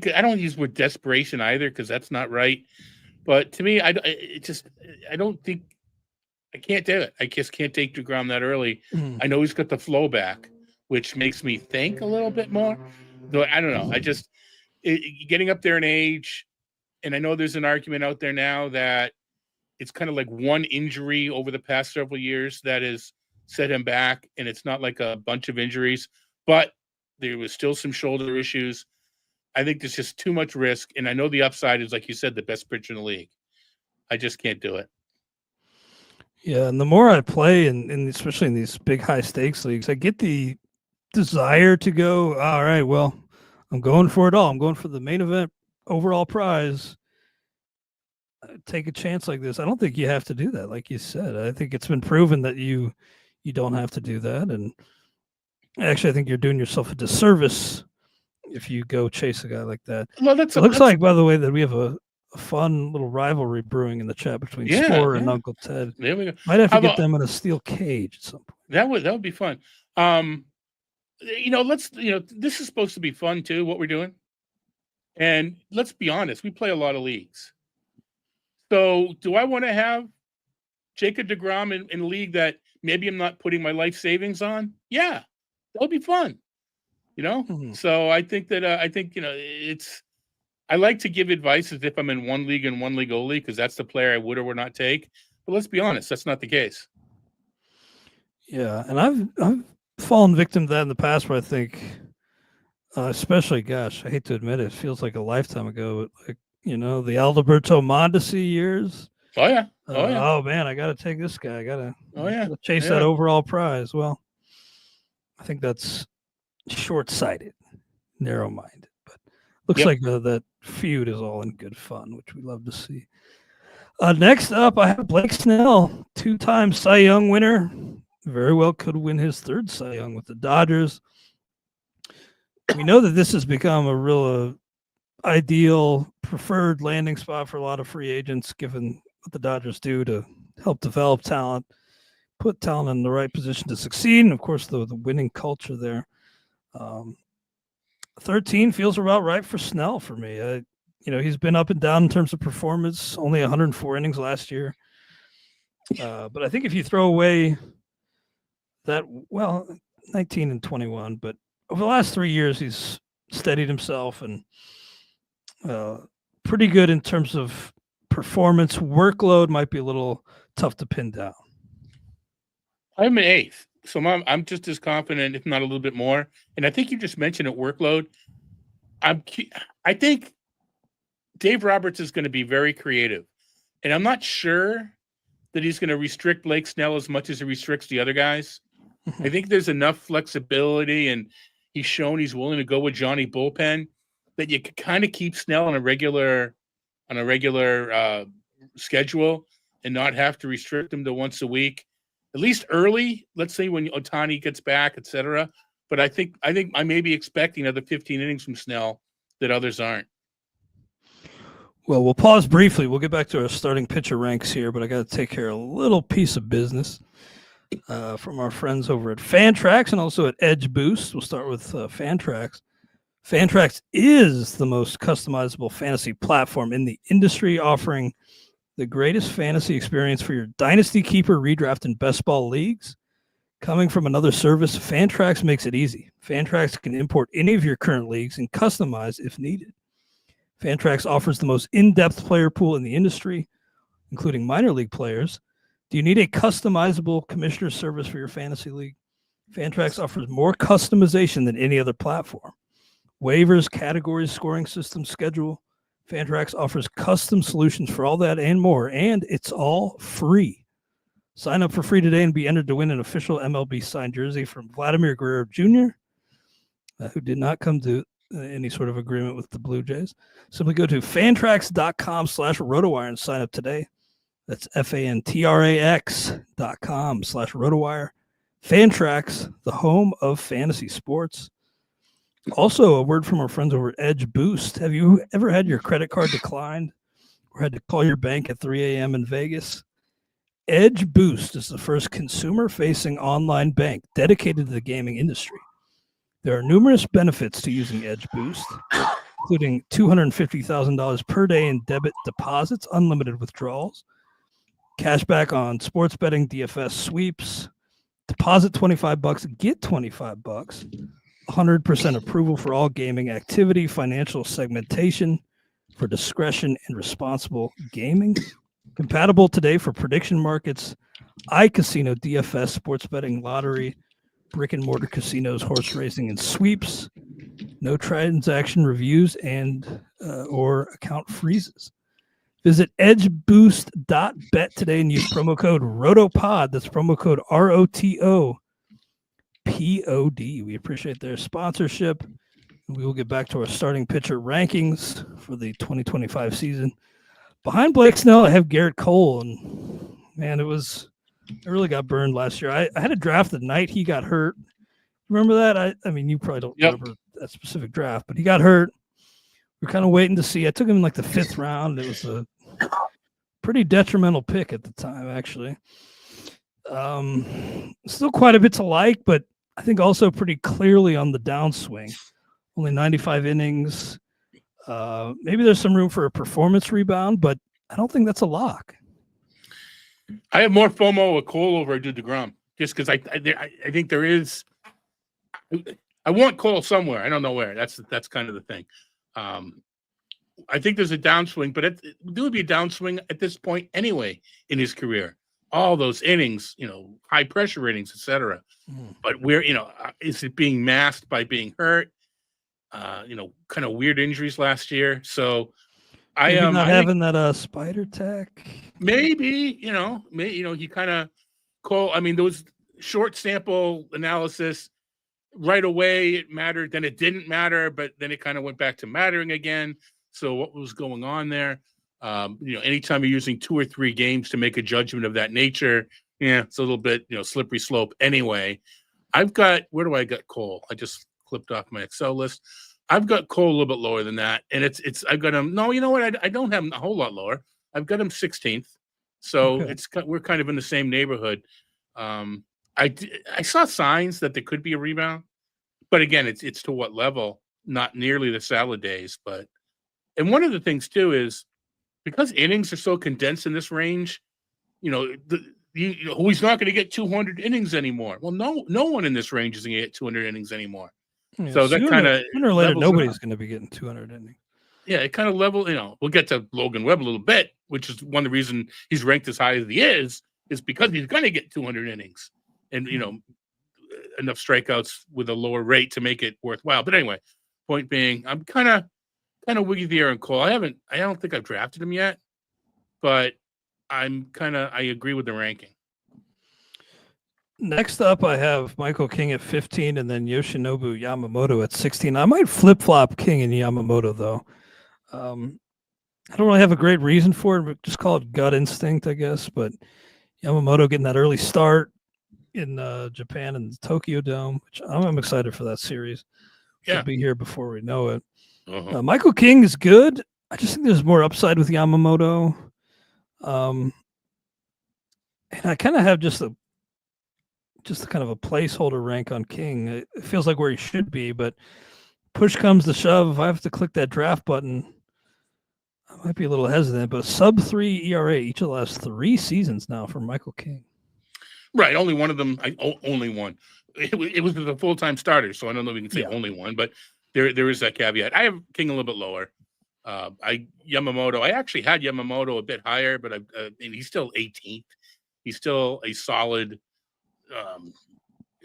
I don't use the word desperation either because that's not right. But to me, I don't think I can't do it. I just can't take deGrom that early. I know he's got the flow back, which makes me think a little bit more. Though I don't know. Getting up there in age, and I know there's an argument out there now that it's kind of like one injury over the past several years that has set him back, and it's not like a bunch of injuries, but there was still some shoulder issues. I think there's just too much risk. And I know the upside is, like you said, the best pitcher in the league. I just can't do it. Yeah, and the more I play, and especially in these big high stakes leagues, I get the desire to go, all right, well, I'm going for it all. I'm going for the main event overall prize. Take a chance like this. I don't think you have to do that, like you said. I think it's been proven that you don't have to do that. And actually, I think you're doing yourself a disservice if you go chase a guy like that. Well, it looks like, by the way, that we have a fun little rivalry brewing in the chat between Spore and Uncle Ted. There we go. Might have to get them in a steel cage at some point. That would be fun. This is supposed to be fun too, what we're doing. And let's be honest, we play a lot of leagues. So do I want to have Jacob deGrom in a league that maybe I'm not putting my life savings on? Yeah, that would be fun. So I think that I like to give advice as if I'm in one league and one league only, because that's the player I would or would not take. But let's be honest, that's not the case. Yeah, and I've fallen victim to that in the past, where I think, especially, gosh, I hate to admit it feels like a lifetime ago, but like, the Alberto Mondesi years. Oh yeah. Oh man, I got to take this guy. I got to chase that overall prize. Well, I think that's short-sighted, narrow-minded, but looks like that feud is all in good fun, which we love to see. Next up, I have Blake Snell, 2-time Cy Young winner. Very well could win his 3rd Cy Young with the Dodgers. We know that this has become a real ideal, preferred landing spot for a lot of free agents, given what the Dodgers do to help develop talent, put talent in the right position to succeed, and of course the winning culture there. 13 feels about right for Snell for me. He's been up and down in terms of performance, only 104 innings last year. But I think if you throw away that, 19 and 21, but over the last 3 years, he's steadied himself and pretty good in terms of performance. Workload might be a little tough to pin down. I'm an 8th. So I'm just as confident, if not a little bit more. And I think you just mentioned it, workload. I think Dave Roberts is going to be very creative. And I'm not sure that he's going to restrict Blake Snell as much as he restricts the other guys. I think there's enough flexibility, and he's shown he's willing to go with Johnny bullpen, that you can kind of keep Snell on a regular schedule and not have to restrict him to once a week. At least early, let's say when Ohtani gets back, etc. But I think I may be expecting another 15 innings from Snell that others aren't. Well, we'll pause briefly. We'll get back to our starting pitcher ranks here, but I got to take care of a little piece of business from our friends over at Fantrax and also at Edge Boost. We'll start with Fantrax. Fantrax is the most customizable fantasy platform in the industry, offering the greatest fantasy experience for your dynasty, keeper, redraft, and best ball leagues. Coming from another service, Fantrax makes it easy. Fantrax can import any of your current leagues and customize if needed. Fantrax offers the most in-depth player pool in the industry, including minor league players. Do you need a customizable commissioner service for your fantasy league? Fantrax offers more customization than any other platform. Waivers, categories, scoring system, schedule. Fantrax offers custom solutions for all that and more, and it's all free. Sign up for free today and be entered to win an official MLB signed jersey from Vladimir Guerrero Jr., who did not come to any sort of agreement with the Blue Jays. Simply go to fantrax.com/rotowire and sign up today. That's fantrax.com/rotowire. Fantrax, the home of fantasy sports. Also, a word from our friends over at Edge Boost. Have you ever had your credit card declined or had to call your bank at 3 a.m. in Vegas? Edge Boost is the first consumer-facing online bank dedicated to the gaming industry. There are numerous benefits to using Edge Boost, including $250,000 per day in debit deposits, unlimited withdrawals, cashback on sports betting, DFS sweeps, deposit $25, get $25, 100% approval for all gaming activity, financial segmentation for discretion and responsible gaming. Compatible today for prediction markets, iCasino, DFS, sports betting, lottery, brick and mortar casinos, horse racing, and sweeps. No transaction reviews and or account freezes. Visit edgeboost.bet today and use promo code ROTOPOD. That's promo code ROTOPOD. We appreciate their sponsorship. We will get back to our starting pitcher rankings for the 2025 season. Behind Blake Snell, I have Garrett Cole, and man, I really got burned last year. I had a draft the night he got hurt. Remember that? I mean, you probably don't remember that specific draft, but he got hurt. We're kind of waiting to see. I took him in like the 5th round. It was a pretty detrimental pick at the time, actually. Still quite a bit to like, but I think also pretty clearly on the downswing. Only 95 innings. Maybe there's some room for a performance rebound, but I don't think that's a lock. I have more FOMO with Cole over I do DeGrom, just because I think there is. I want Cole somewhere. I don't know where. That's kind of the thing. I think there's a downswing, but it would be a downswing at this point anyway in his career. All those innings, high pressure innings, etc. But is it being masked by being hurt? Kind of weird injuries last year. So I am not having that spider tech. Maybe he kind of Cole. I mean, those short sample analysis. Right away it mattered, then it didn't matter, but then it kind of went back to mattering again. So what was going on there? Anytime you're using 2 or 3 games to make a judgment of that nature, it's a little bit, slippery slope anyway. Where do I got Cole? I just clipped off my Excel list. I've got Cole a little bit lower than that. And I've got him. No, you know what? I don't have him a whole lot lower. I've got him 16th. So we're kind of in the same neighborhood. I saw signs that there could be a rebound, but again, it's to what level? Not nearly the salad days, and one of the things too is because innings are so condensed in this range, he's not going to get 200 innings anymore. Well, no one in this range is going to get 200 innings anymore. Yeah, so that kind of sooner or later, nobody's going to be getting 200 innings. Yeah, it kind of level. We'll get to Logan Webb a little bit, which is one of the reasons he's ranked as high as he is because he's going to get 200 innings. And enough strikeouts with a lower rate to make it worthwhile. But anyway, point being, I'm kind of with you on Cole. I don't think I've drafted him yet, but I agree with the ranking. Next up, I have Michael King at 15, and then Yoshinobu Yamamoto at 16. I might flip flop King and Yamamoto though. I don't really have a great reason for it. But just call it gut instinct, I guess. But Yamamoto getting that early start in Japan and the Tokyo Dome, which I'm excited for that series. It'll be here before we know it. Michael King is good. I just think there's more upside with Yamamoto. And I kind of have just kind of a placeholder rank on King. It feels like where he should be, but push comes to shove. If I have to click that draft button, I might be a little hesitant, but sub-3 ERA each of the last 3 seasons now for Michael King. Right, only one of them. Only one. It was the full-time starter, so I don't know if we can say only one, but there is that caveat. I have King a little bit lower. Yamamoto. I actually had Yamamoto a bit higher, but and he's still 18th. He's still a solid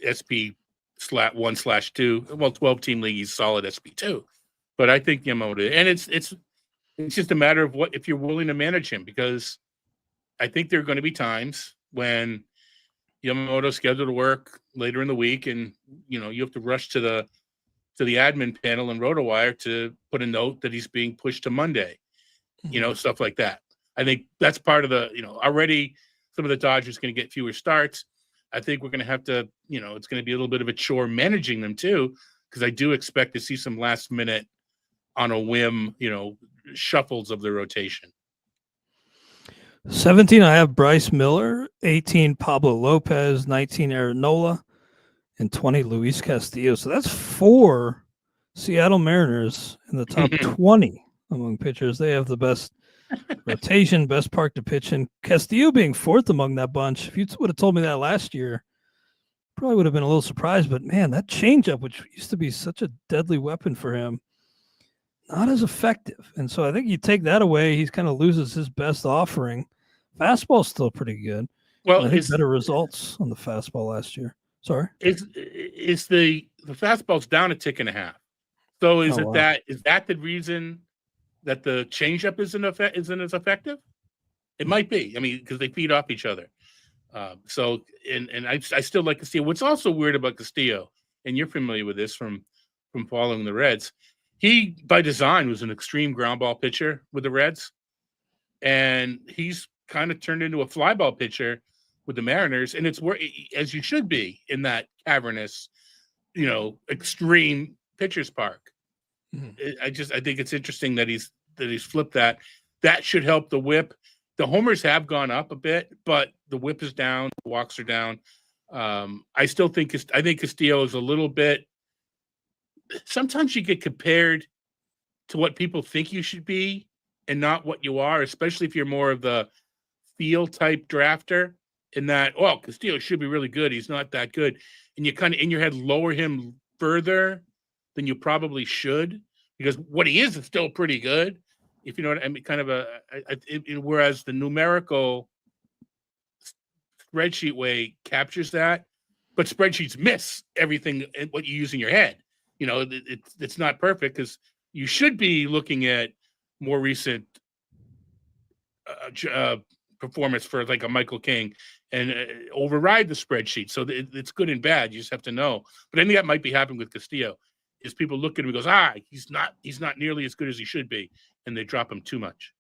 SP/1/2. Well, 12-team league, he's solid SP2. But I think Yamamoto, and it's just a matter of if you're willing to manage him, because I think there are going to be times when Yamamoto's scheduled to work later in the week, and you have to rush to the admin panel in RotoWire to put a note that he's being pushed to Monday, stuff like that. I think that's part of the, already some of the Dodgers going to get fewer starts. I think we're going to have to, it's going to be a little bit of a chore managing them too, because I do expect to see some last minute on a whim, shuffles of the rotation. 17, I have Bryce Miller. 18, Pablo Lopez. 19, Aaron Nola. And 20, Luis Castillo. So that's 4 Seattle Mariners in the top 20 among pitchers. They have the best rotation, best park to pitch in. Castillo being 4th among that bunch. If you would have told me that last year, probably would have been a little surprised. But, man, that changeup, which used to be such a deadly weapon for him, not as effective. And so I think you take that away, he kind of loses his best offering. Fastball's still pretty good. Well, I think better results on the fastball last year. Sorry. It's the fastball's down a tick and a half. So Oh, wow. is that the reason that the changeup isn't as effective? It might be. I mean, because they feed off each other. And I still like Castillo. What's also weird about Castillo, and you're familiar with this from following the Reds, he by design was an extreme ground ball pitcher with the Reds, and he's kind of turned into a fly ball pitcher with the Mariners, and it's where as you should be in that cavernous, extreme pitcher's park. Mhm. I think it's interesting that he's flipped that. That should help the whip. The homers have gone up a bit, but the whip is down, the walks are down. I think Castillo is a little bit. Sometimes you get compared to what people think you should be and not what you are, especially if you're more of the feel type drafter. In that, well, Castillo should be really good. He's not that good, and you kind of in your head lower him further than you probably should, because what he is still pretty good. If you know what I mean, kind of whereas the numerical spreadsheet way captures that, but spreadsheets miss everything what you use in your head. It's not perfect because you should be looking at more recent performance for like a Michael King and override the spreadsheet. So it's good and bad. You just have to know. But I think that might be happening with Castillo. Is people look at him and goes, he's not nearly as good as he should be, and they drop him too much.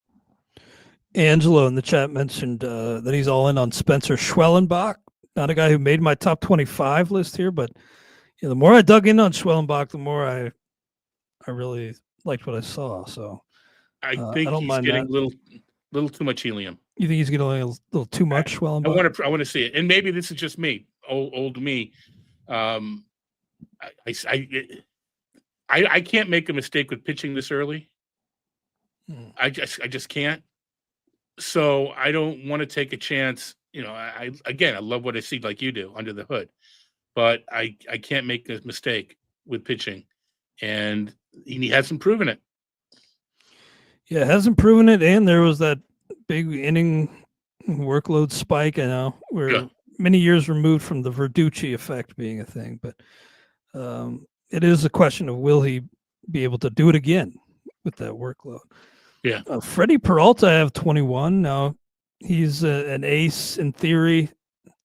Angelo in the chat mentioned that he's all in on Spencer Schwellenbach, not a guy who made my top 25 list here, but the more I dug in on Schwellenbach, the more I really liked what I saw. So I think don't he's mind getting that. little too much helium. You think he's getting a little too much Schwellenbach? I want to see it, and maybe this is just me, old me. I can't make a mistake with pitching this early. I just can't. So I don't want to take a chance. I love what I see like you do under the hood, but I can't make a mistake with pitching, and he hasn't proven it. Yeah, hasn't proven it, and there was that big inning workload spike. I know we're many years removed from the Verducci effect being a thing, but it is a question of will he be able to do it again with that workload. Yeah. Freddie Peralta, I have 21 now. He's an ace in theory,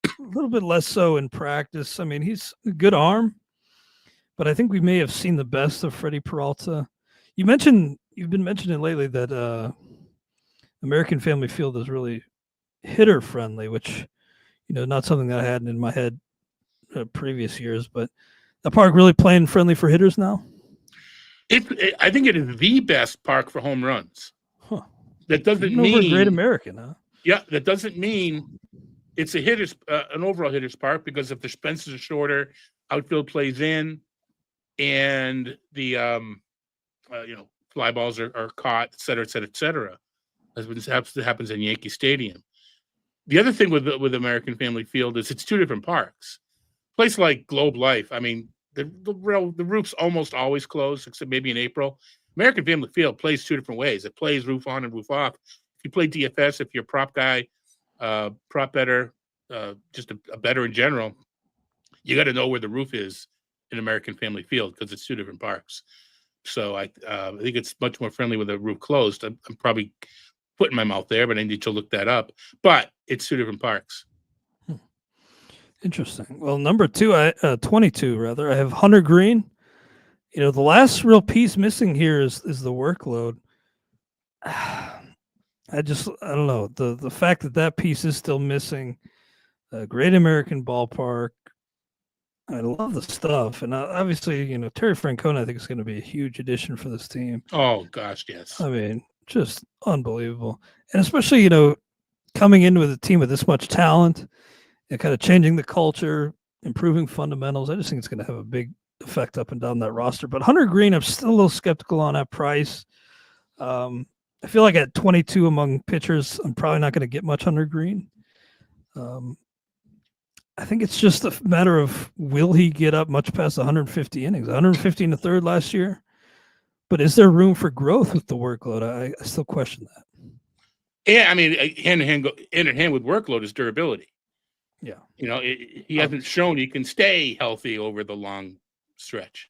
a little bit less so in practice. I mean, he's a good arm, but I think we may have seen the best of Freddie Peralta. You've been mentioning lately that American Family Field is really hitter friendly, which not something that I had in my head previous years. But the park really playing friendly for hitters now. I think it is the best park for home runs. Huh. That doesn't Even mean over Great American, huh? Yeah, that doesn't mean it's an overall hitter's park, because if the fences are shorter, outfield plays in, and the fly balls are caught, et cetera, et cetera, et cetera, as happens in Yankee Stadium. The other thing with American Family Field is it's two different parks. A place like Globe Life, I mean, the roof's almost always closed, except maybe in April. American Family Field plays two different ways. It plays roof on and roof off. If you play DFS, if you're a prop guy, prop better, just a better in general, you got to know where the roof is in American Family Field, because it's two different parks. So I think it's much more friendly with the roof closed. I'm probably putting my mouth there, but I need to look that up. But it's two different parks. Interesting. Well, number 22 rather, I have Hunter Greene. The last real piece missing here is the workload. I don't know, the fact that piece is still missing. Great American Ballpark. I love the stuff, and obviously, Terry Francona, I think, is going to be a huge addition for this team. Oh gosh, yes. I mean, just unbelievable, and especially coming in with a team with this much talent and kind of changing the culture, improving fundamentals. I just think it's going to have a big effect up and down that roster. But Hunter Greene, I'm still a little skeptical on that price. I feel like at 22 among pitchers, I'm probably not going to get much Hunter Greene. I think it's just a matter of will he get up much past 150 innings, 150 in the third last year. But is there room for growth with the workload? I still question that. Yeah, I mean, hand in hand with workload is durability. Yeah. He hasn't shown he can stay healthy over the long stretch.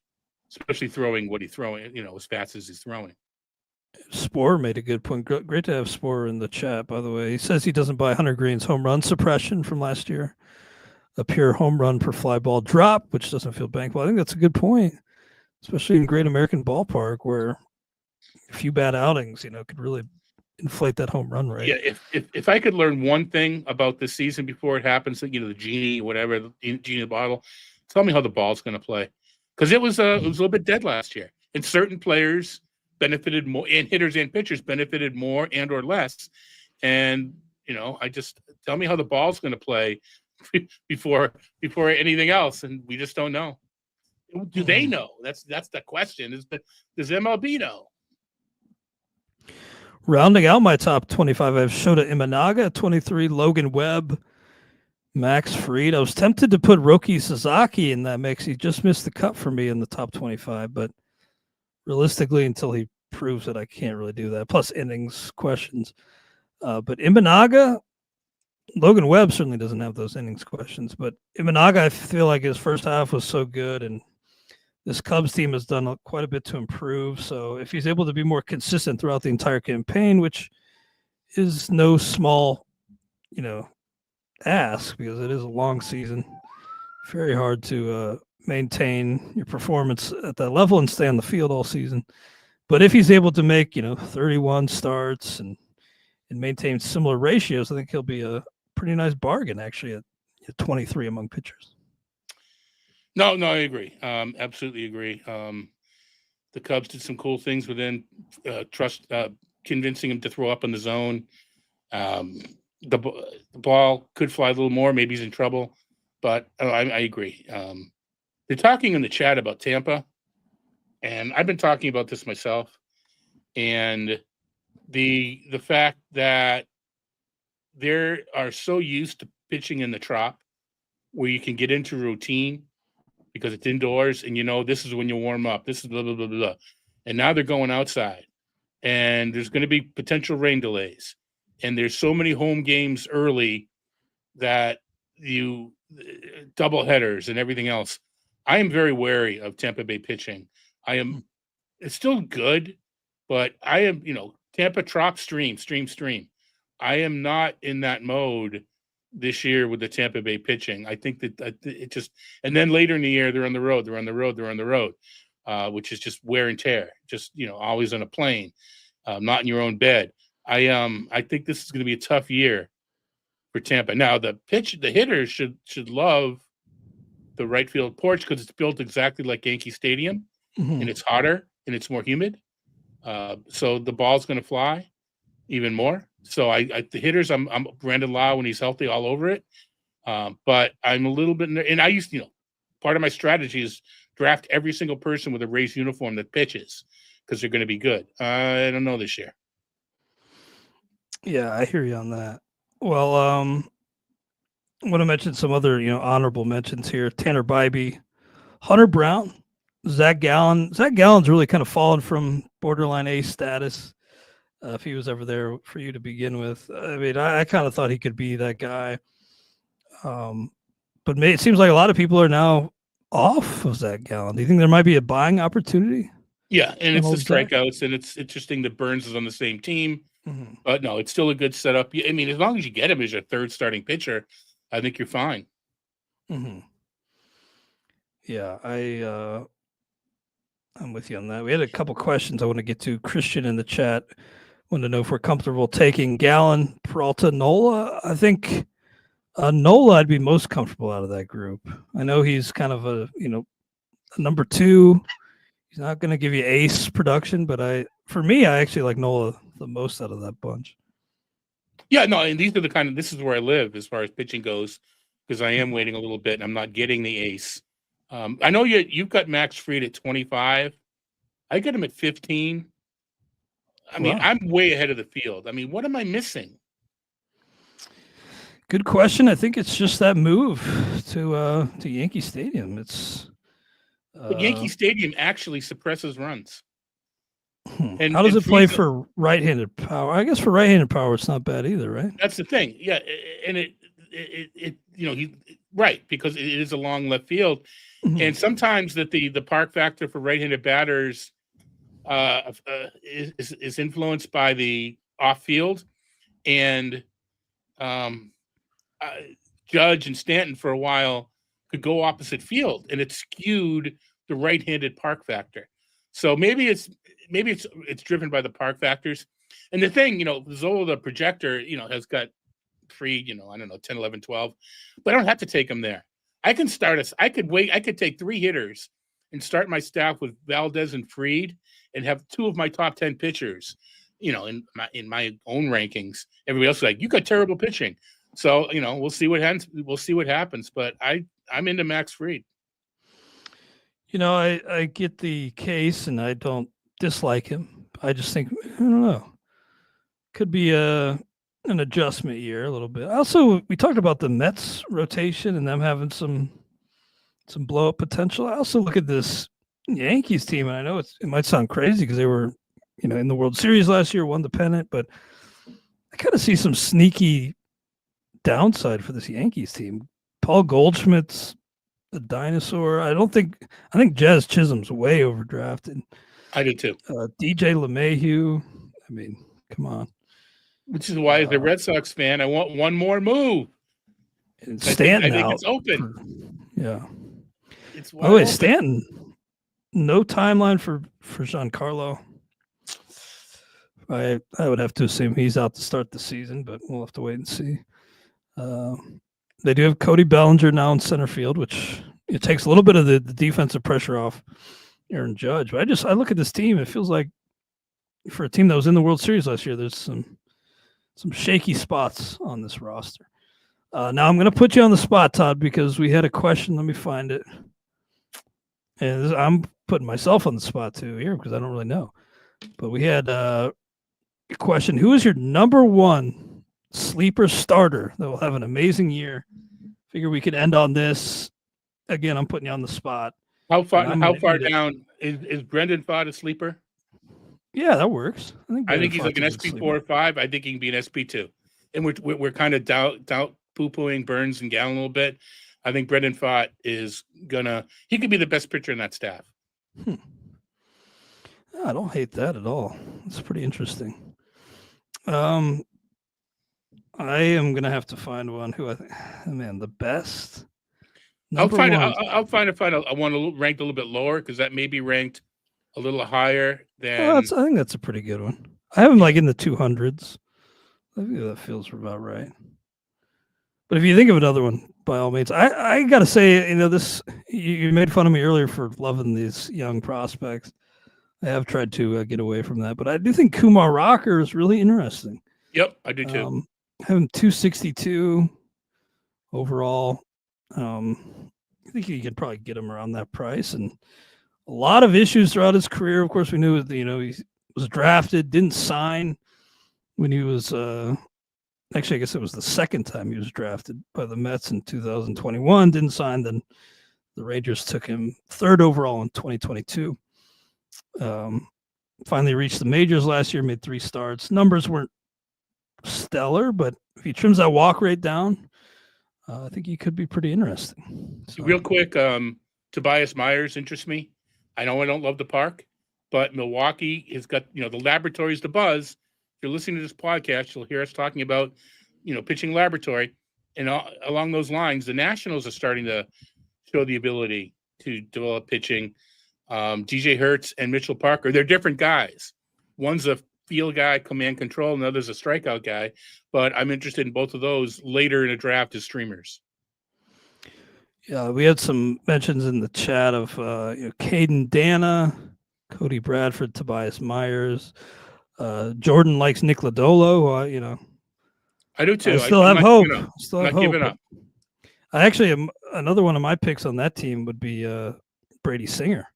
especially throwing what he's throwing, as fast as he's throwing. Spore made a good point. Great to have Spore in the chat, by the way. He says he doesn't buy Hunter Greene's home run suppression from last year, a pure home run per fly ball drop, which doesn't feel bankable. I think that's a good point, especially in Great American Ballpark, where a few bad outings, could really inflate that home run rate. Yeah, if I could learn one thing about this season before it happens, the genie, whatever, the genie in the bottle, tell me how the ball's going to play, because it was a little bit dead last year, and certain players benefited more, and hitters and pitchers benefited more and or less, and I just tell me how the ball's going to play before anything else, and we just don't know. Do they know? That's the question. Does MLB know? Rounding out my top 25, I have Shota Imanaga, 23, Logan Webb, Max Fried. I was tempted to put Roki Sasaki in that mix. He just missed the cut for me in the top 25, but realistically, until he proves it, I can't really do that. Plus innings questions. But Imanaga, Logan Webb certainly doesn't have those innings questions, but Imanaga, I feel like his first half was so good, and this Cubs team has done quite a bit to improve. So if he's able to be more consistent throughout the entire campaign, which is no small, ask, because it is a long season, very hard to maintain your performance at that level and stay on the field all season. But if he's able to make, 31 starts and maintain similar ratios, I think he'll be a pretty nice bargain, actually, at 23 among pitchers. No, I agree. Absolutely agree. The Cubs did some cool things within convincing him to throw up in the zone. The ball could fly a little more. Maybe he's in trouble, but I agree. They're talking in the chat about Tampa, and I've been talking about this myself. And the fact that they are so used to pitching in the Trop, where you can get into routine because it's indoors, and this is when you warm up. This is blah blah blah blah. And now they're going outside, and there's going to be potential rain delays, and there's so many home games early that you double headers and everything else. I am very wary of Tampa Bay pitching. It's still good, but I am, Tampa Trop stream. I am not in that mode this year with the Tampa Bay pitching. I think that it just, and then later in the year, they're on the road, which is just wear and tear, just, always on a plane, not in your own bed. I think this is going to be a tough year for Tampa. Now the hitters should love the right field porch, because it's built exactly like Yankee Stadium, and it's hotter and it's more humid. So the ball's going to fly even more. So the hitters, I'm Brandon Lau when he's healthy, all over it. But I'm a little bit, and I used, part of my strategy is draft every single person with a Rays uniform that pitches, because they're going to be good. I don't know this year. Yeah, I hear you on that. Well, I want to mention some other, honorable mentions here. Tanner Bybee, Hunter Brown, Zach Gallen. Zach Gallen's really kind of fallen from borderline A status. If he was ever there for you to begin with. I mean, I kind of thought he could be that guy. But it seems like a lot of people are now off of Zach Gallen. Do you think there might be a buying opportunity? Yeah, and it's the strikeouts, and it's interesting that Burns is on the same team. But no, it's still a good setup. I mean, as long as you get him as your third starting pitcher, I think you're fine. Yeah, I'm with you on that. We had a couple questions I want to get to. Christian in the chat wanted to know if we're comfortable taking Gallen, Peralta, Nola. I think Nola I'd be most comfortable out of that group. I know he's kind of a number two. He's not going to give you ace production, but for me, I actually like Nola the most out of that bunch. Yeah, no, and this is where I live as far as pitching goes, because I am waiting a little bit and I'm not getting the ace. I know you've got Max Fried at 25. I got him at 15. I mean, I'm way ahead of the field. I mean, what am I missing? Good question. I think it's just that move to Yankee Stadium. But Yankee Stadium actually suppresses runs. And how does it play for right-handed power? I guess for right-handed power, it's not bad either, right? That's the thing. Yeah, and it right, because it is a long left field. And sometimes that the park factor for right-handed batters is influenced by the off field, and um, Judge and Stanton for a while could go opposite field, and it skewed the right-handed park factor. So maybe it's driven by the park factors. And the thing, Zola, the projector, has got free, I don't know, 10, 11, 12, but I don't have to take them there. I can I could take 3 hitters and start my staff with Valdez and Fried and have 2 of my top 10 pitchers, in my own rankings. Everybody else is like, you got terrible pitching. So, we'll see what happens. We'll see what happens, but I'm into Max Fried. I get the case and I don't dislike him. I just think, I don't know, could be an adjustment year a little bit. Also, we talked about the Mets rotation and them having some blow up potential. I also look at this Yankees team, and I know it might sound crazy because they were, in the World Series last year, won the pennant, but I kind of see some sneaky downside for this Yankees team. Paul Goldschmidt's a dinosaur. I think Jazz Chisholm's way overdrafted. I do too. DJ LeMahieu. I mean, come on. Which is why, as a Red Sox fan, I want one more move. And Stanton, I think it's open. Yeah. It's Stanton. No timeline for Giancarlo. I would have to assume he's out to start the season, but we'll have to wait and see. They do have Cody Bellinger now in center field, which it takes a little bit of the defensive pressure off Aaron Judge. But I look at this team, it feels like for a team that was in the World Series last year, there's some shaky spots on this roster. Now I'm going to put you on the spot, Todd, because we had a question. Let me find it. And I'm putting myself on the spot too here because I don't really know. But we had a question. Who is your number one sleeper starter that will have an amazing year? Figure we could end on this. Again, I'm putting you on the spot. How far down is Brendan Pfaadt a sleeper? Yeah, that works. I think he's like an SP4 or 5. I think he can be an SP2. And we're kind of doubt poo-pooing Burns and Gallen a little bit. I think Brendan Pfaadt is he could be the best pitcher in that staff. I don't hate that at all. It's pretty interesting. I am gonna have to find one who I think, the best. I'll find a one ranked a little bit lower because that may be ranked a little higher than. I think that's a pretty good one. I have him like in the 200s. I think that feels about right. But if you think of another one, by all means, I gotta say, this you made fun of me earlier for loving these young prospects. I have tried to get away from that, but I do think Kumar Rocker is really interesting. Yep, I do too. Having 262 overall. I think you could probably get him around that price, and a lot of issues throughout his career. Of course, we knew he was drafted, didn't sign when he was. Actually, I guess it was the second time he was drafted by the Mets in 2021. Didn't sign. Then the Rangers took him 3rd overall in 2022. Finally reached the majors last year, made 3 starts. Numbers weren't stellar, but if he trims that walk rate down, I think he could be pretty interesting. So. Real quick, Tobias Myers interests me. I know I don't love the park, but Milwaukee has got, the laboratory's the buzz. If you're listening to this podcast, you'll hear us talking about, pitching laboratory. And along those lines, the Nationals are starting to show the ability to develop pitching. DJ Hertz and Mitchell Parker, they're different guys. One's a field guy, command control, and the other's a strikeout guy. But I'm interested in both of those later in a draft as streamers. Yeah, we had some mentions in the chat of Caden Dana, Cody Bradford, Tobias Myers. Jordan likes Nick Lodolo. I do too. I still have hope. Still have hope. Giving up. I actually am. Another one of my picks on that team would be Brady Singer.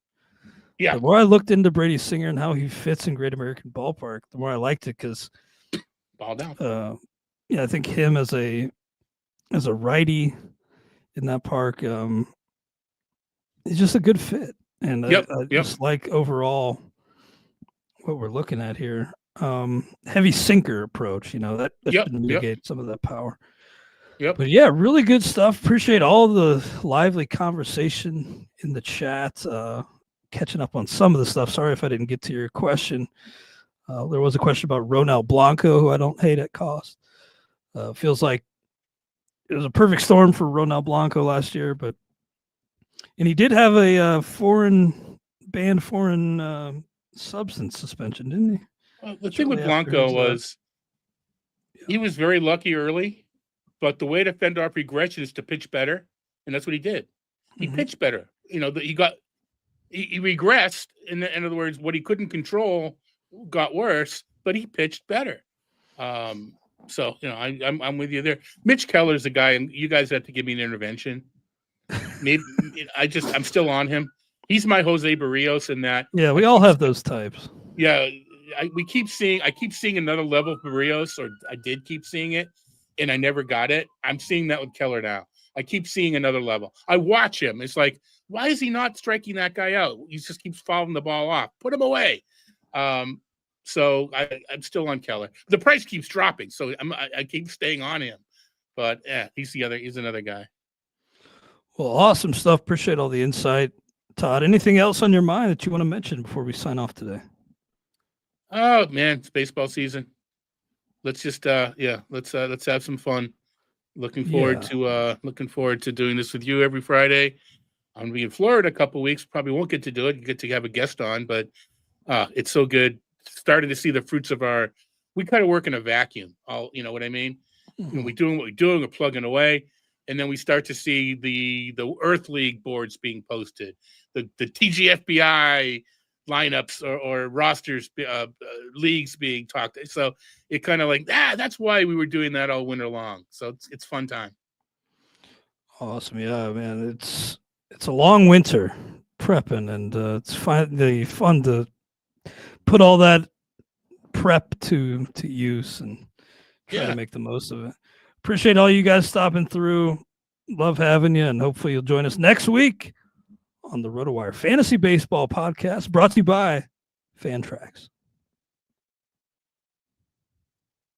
Yeah. The more I looked into Brady Singer and how he fits in Great American Ballpark, the more I liked it because ball down. I think him as a righty in that park, he's just a good fit. And I just like overall what we're looking at here. Heavy sinker approach, that should mitigate some of that power. Yep. But yeah, really good stuff. Appreciate all the lively conversation in the chat. Catching up on some of the stuff. Sorry if I didn't get to your question. There was a question about Ronel Blanco, who I don't hate at cost. Feels like it was a perfect storm for Ronel Blanco last year, and he did have a foreign substance suspension, didn't he? Well, the thing with Blanco was he was very lucky early, but the way to fend off regression is to pitch better, and that's what he did. He pitched better. He regressed. In other words, what he couldn't control got worse, but he pitched better. So I'm with you there. Mitch Keller's the guy, and you guys have to give me an intervention. Maybe I'm still on him. He's my Jose Barrios in that. Yeah, we all have those types. Yeah, I keep seeing another level of Barrios, or I did keep seeing it, and I never got it. I'm seeing that with Keller now. I keep seeing another level. I watch him. It's like, why is he not striking that guy out? He just keeps fouling the ball off. Put him away. So I'm still on Keller. The price keeps dropping, so I keep staying on him. But yeah, he's another guy. Well, awesome stuff. Appreciate all the insight, Todd. Anything else on your mind that you want to mention before we sign off today? Oh man, it's baseball season. Let's just let's have some fun. Looking forward to doing this with you every Friday. I'm gonna be in Florida a couple of weeks. Probably won't get to do it. Get to have a guest on, but it's so good. Starting to see the fruits of we kind of work in a vacuum. You know what I mean? We're doing what we're doing. We're plugging away, and then we start to see the Earth League boards being posted, the TGFBI lineups or rosters, leagues being talked. So it kind of like that's why we were doing that all winter long. So it's fun time. Awesome, yeah, man. It's a long winter prepping, and it's finally fun to put all that prep to use and try to make the most of it. Appreciate all you guys stopping through. Love having you, and hopefully you'll join us next week on the RotoWire Fantasy Baseball Podcast, brought to you by Fantrax.